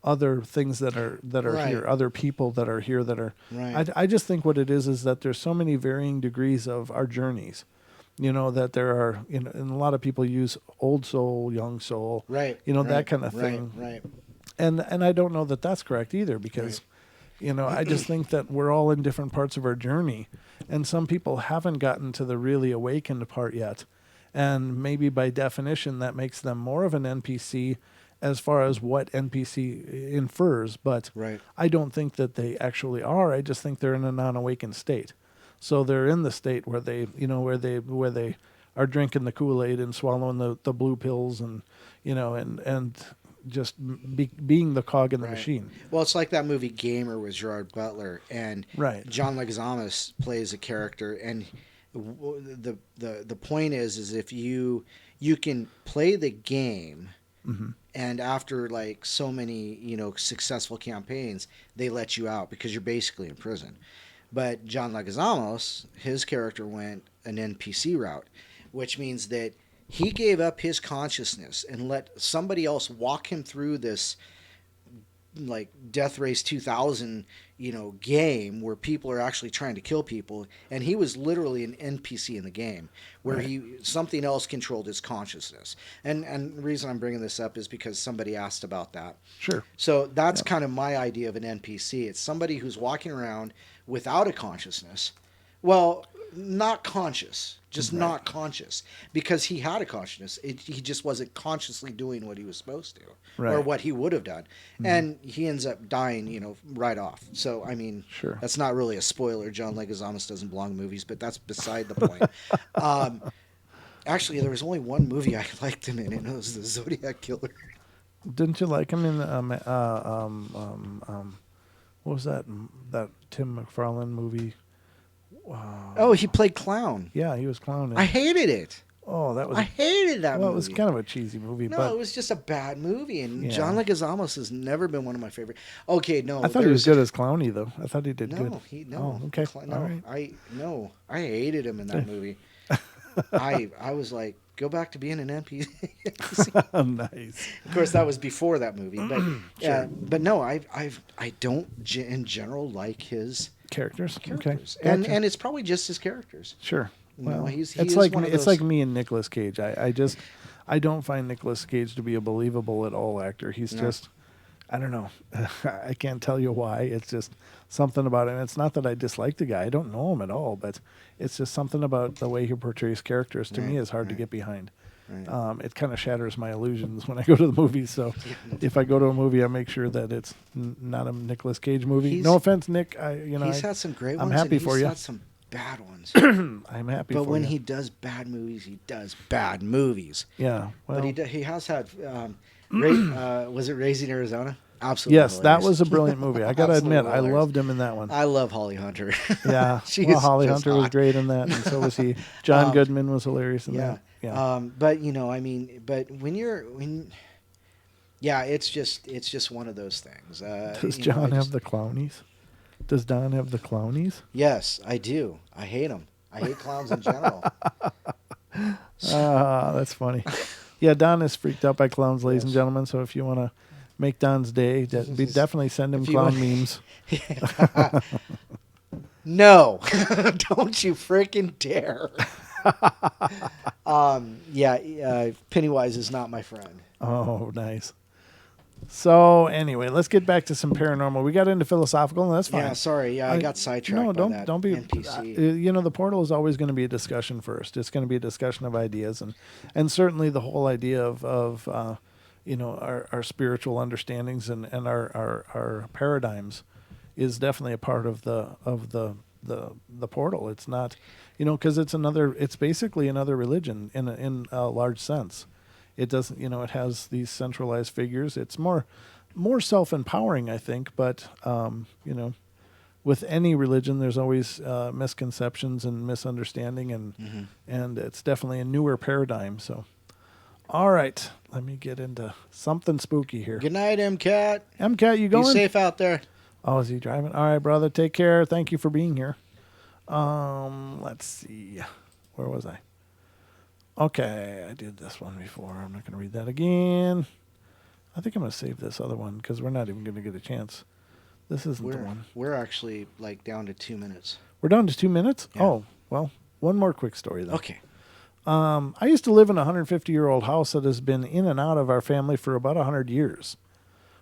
other things that are here, other people that are here that are. Right. I just think what it is that there's so many varying degrees of our journeys. That there are, and a lot of people use old soul, young soul. Right. That kind of thing. Right. And I don't know that that's correct either, because, I just think that we're all in different parts of our journey, and some people haven't gotten to the really awakened part yet. And maybe by definition, that makes them more of an NPC as far as what NPC infers. But I don't think that they actually are. I just think they're in a non-awakened state. So they're in the state where they, where they are drinking the Kool-Aid and swallowing the blue pills, and, and just being the cog in the machine. Well, it's like that movie Gamer with Gerard Butler, and John Leguizamo plays a character, and the point is if you can play the game, and after like so many successful campaigns, they let you out because you're basically in prison. But John Leguizamo, his character went an NPC route, which means that he gave up his consciousness and let somebody else walk him through this, like, Death Race 2000, game where people are actually trying to kill people, and he was literally an NPC in the game where something else controlled his consciousness. And the reason I'm bringing this up is because somebody asked about that. Sure. So that's kind of my idea of an NPC. It's somebody who's walking around without a consciousness. Well, not conscious, just not conscious, because he had a consciousness. He just wasn't consciously doing what he was supposed to, or what he would have done. And he ends up dying, right off. So, I mean, that's not really a spoiler. John Leguizamo doesn't belong in movies, but that's beside the point. Actually, there was only one movie I liked him in, and it was The Zodiac Killer. Didn't you like him in what was that Tim McFarlane movie? Oh, he played clown. Yeah, he was clowning. I hated it. Oh, that was. I hated that Well, movie. it was kind of a cheesy movie, No, but it was just a bad movie, and Yeah. John Leguizamo has never been one of my favorite. Okay, no, I thought he was good as Clowny, though. I thought he did good. No, Oh, okay. No, All right. I hated him in that movie. I was like, go back to being an NPC. Nice. Of course, that was before that movie, but no, I don't in general like his Characters. characters, Okay. Gotcha. and it's probably just his characters. Sure. You know, Well, he it's is like one of it's those- like me and Nicolas Cage. I don't find Nicolas Cage to be a believable at all actor. He's just, I don't know. I can't tell you why. It's just something about him. It's not that I dislike the guy. I don't know him at all, but it's just something about the way he portrays characters to me is hard to get behind. Right. It kind of shatters my illusions when I go to the movies. So if I go to a movie, I make sure that it's not a Nicolas Cage movie. No offense, Nick. He's had some great I'm ones. happy and for he's you. had some bad ones. I'm happy But for when you. he does bad movies, he does bad movies. Yeah. Well, But he has had. Was it Raising Arizona? Absolutely. yes, that hilarious. was a brilliant movie. I got to Absolutely admit, I hilarious. loved him in that one. I love Holly Hunter. Yeah. She well, is Holly just Hunter was hot. great in that, and so was he. John Goodman was hilarious in Yeah. that. Yeah. But I mean, but it's just one of those things. Does John have the clownies? Does Don have the clownies? Yes, I do. I hate them. I hate clowns in general. That's funny. Yeah, Don is freaked out by clowns, ladies and gentlemen. So if you want to make Don's day, definitely send him If you clown want- memes. No, don't you freaking dare. Pennywise is not my friend. Oh, nice. So anyway, let's get back to some paranormal. We got into philosophical, and that's fine. Yeah, sorry. Yeah, I got sidetracked. No, by don't that don't be. NPC. The portal is always going to be a discussion first. It's going to be a discussion of ideas, and certainly the whole idea of our spiritual understandings and our paradigms is definitely a part of the portal. It's not, because it's basically another religion in a large sense. It doesn't, it has these centralized figures. It's more self-empowering, I think. But, with any religion, there's always misconceptions and misunderstanding, and it's definitely a newer paradigm. So, all right, let me get into something spooky here. Good night, MCAT. MCAT, you going? Be safe out there. Oh, is he driving? All right, brother. Take care. Thank you for being here. Let's see. Where was I? Okay, I did this one before. I'm not going to read that again. I think I'm going to save this other one because we're not even going to get a chance. This isn't the one. We're actually down to 2 minutes. We're down to 2 minutes? Yeah. Oh, well, one more quick story, though. Okay. I used to live in a 150-year-old house that has been in and out of our family for about 100 years.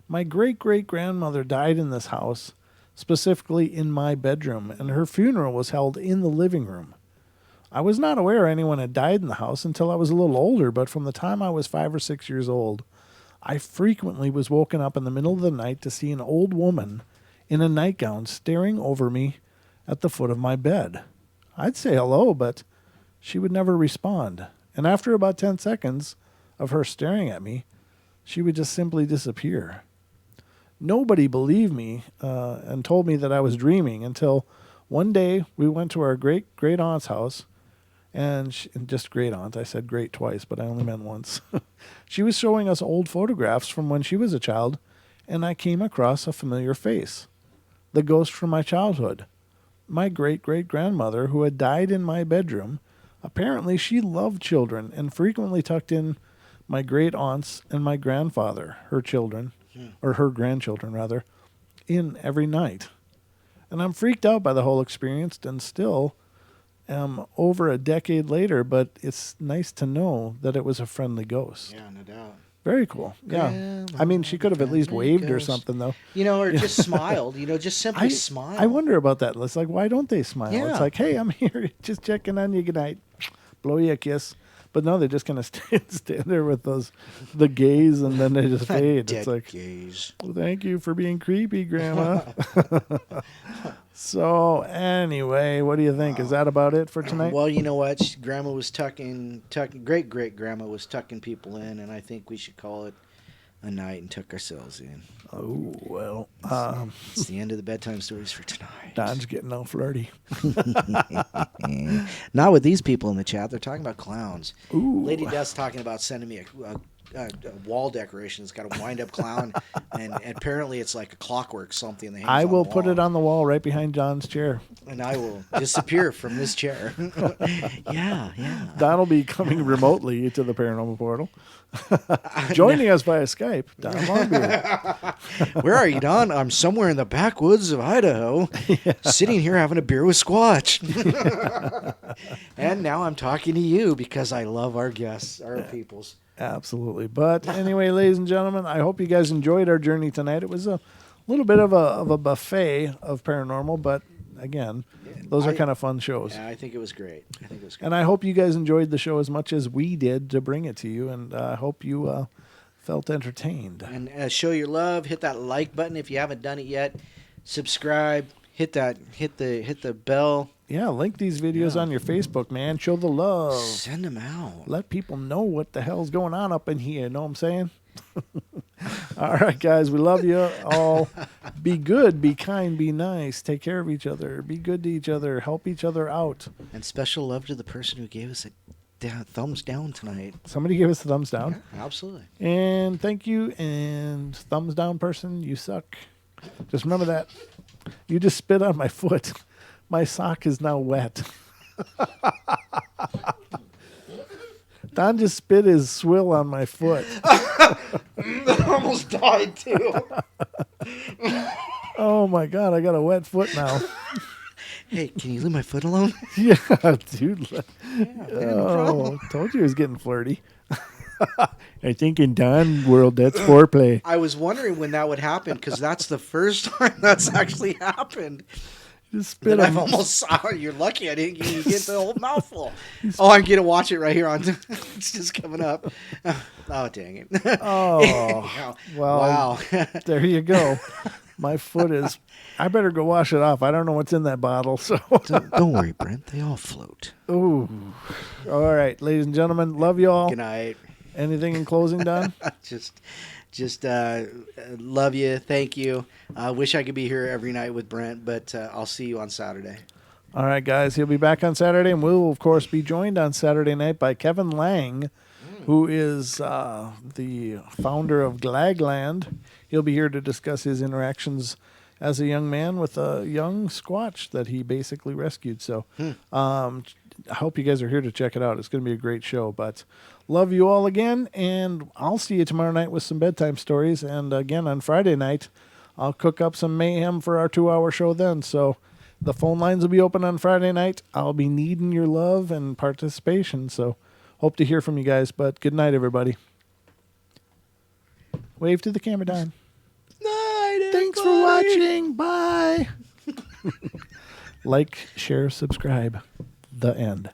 My great-great-grandmother died in this house, specifically in my bedroom, and her funeral was held in the living room. I was not aware anyone had died in the house until I was a little older, but from the time I was 5 or 6 years old, I frequently was woken up in the middle of the night to see an old woman in a nightgown staring over me at the foot of my bed. I'd say hello, but she would never respond. And after about 10 seconds of her staring at me, she would just simply disappear. Nobody believed me and told me that I was dreaming until one day we went to our great-great-aunt's house, and just great-aunt. I said great twice, but I only meant once. She was showing us old photographs from when she was a child, and I came across a familiar face. The ghost from my childhood. My great-great-grandmother, who had died in my bedroom. Apparently she loved children and frequently tucked in my great-aunts and my grandfather, her children, or her grandchildren, rather, in every night. And I'm freaked out by the whole experience and still am over a decade later, but it's nice to know that it was a friendly ghost. Yeah, no doubt. Very cool. Yeah. I mean, she could have at least Friendly waved or ghost. something, though. Or just smiled. Just simply smile. I wonder about that. It's like, why don't they smile? Yeah. It's like, hey, I'm here, just checking on you. Good night. Blow you a kiss. But no, they just kind of stand there with the gaze, and then they just fade. Dead It's like, gaze. well, thank you for being creepy, Grandma. So anyway, what do you think? Is that about it for tonight? Well, you know what? Grandma was tucking. Great grandma was tucking people in, and I think we should call it a night and tuck ourselves in. Oh, well. It's the end of the bedtime stories for tonight. Don's getting all flirty. Not with these people in the chat. They're talking about clowns. Ooh. Lady Death's talking about sending me a wall decoration. It's got a wind-up clown, and apparently it's like a clockwork something. That hangs I on will the put wall. it on the wall right behind John's chair. And I will disappear from this chair. Yeah. Don will be coming remotely to the Paranormal Portal. Joining us via Skype, Don Longbeard. Where are you, Don? I'm somewhere in the backwoods of Idaho, sitting here having a beer with Squatch. And now I'm talking to you because I love our guests, our peoples. Absolutely. But anyway, ladies and gentlemen, I hope you guys enjoyed our journey tonight. It was a little bit of a buffet of paranormal, but again, those are kind of fun shows. Yeah, I think it was great. And I hope you guys enjoyed the show as much as we did to bring it to you, and I hope you felt entertained. And show your love. Hit that like button if you haven't done it yet. Subscribe. Hit the bell. Yeah, link these videos on your Facebook, man. Show the love. Send them out. Let people know what the hell's going on up in here. Know what I'm saying? All right, guys. We love you all. Be good. Be kind. Be nice. Take care of each other. Be good to each other. Help each other out. And special love to the person who gave us a thumbs down tonight. Somebody give us a thumbs down. Yeah, absolutely. And thank you. And thumbs down person, you suck. Just remember that. You just spit on my foot. My sock is now wet. Don just spit his swill on my foot. I almost died too. Oh my God, I got a wet foot now. Hey, can you leave my foot alone? Yeah, dude. Oh, told you he was getting flirty. I think in Don world, that's foreplay. I was wondering when that would happen because that's the first time that's actually happened. Just spit I've on. almost saw. You're lucky I didn't get the whole mouthful. Oh, I'm gonna watch it right here on. It's just coming up. Oh, dang it. Oh, well, wow. There you go. My foot is. I better go wash it off. I don't know what's in that bottle. So Don't worry, Brent. They all float. ooh. All right, ladies and gentlemen, love you all. Good night. Anything in closing, Don? Just love you. Thank you. Wish I could be here every night with Brent, but I'll see you on Saturday. All right, guys. He'll be back on Saturday, and we'll, of course, be joined on Saturday night by Kevin Lang, who is the founder of Glagland. He'll be here to discuss his interactions as a young man with a young Squatch that he basically rescued. So I hope you guys are here to check it out. It's going to be a great show. But love you all again, and I'll see you tomorrow night with some bedtime stories. And again, on Friday night, I'll cook up some mayhem for our 2-hour show then. So the phone lines will be open on Friday night. I'll be needing your love and participation. So hope to hear from you guys. But good night, everybody. Wave to the camera, Don. Night, Thanks for watching. Bye. Like, share, subscribe. The end.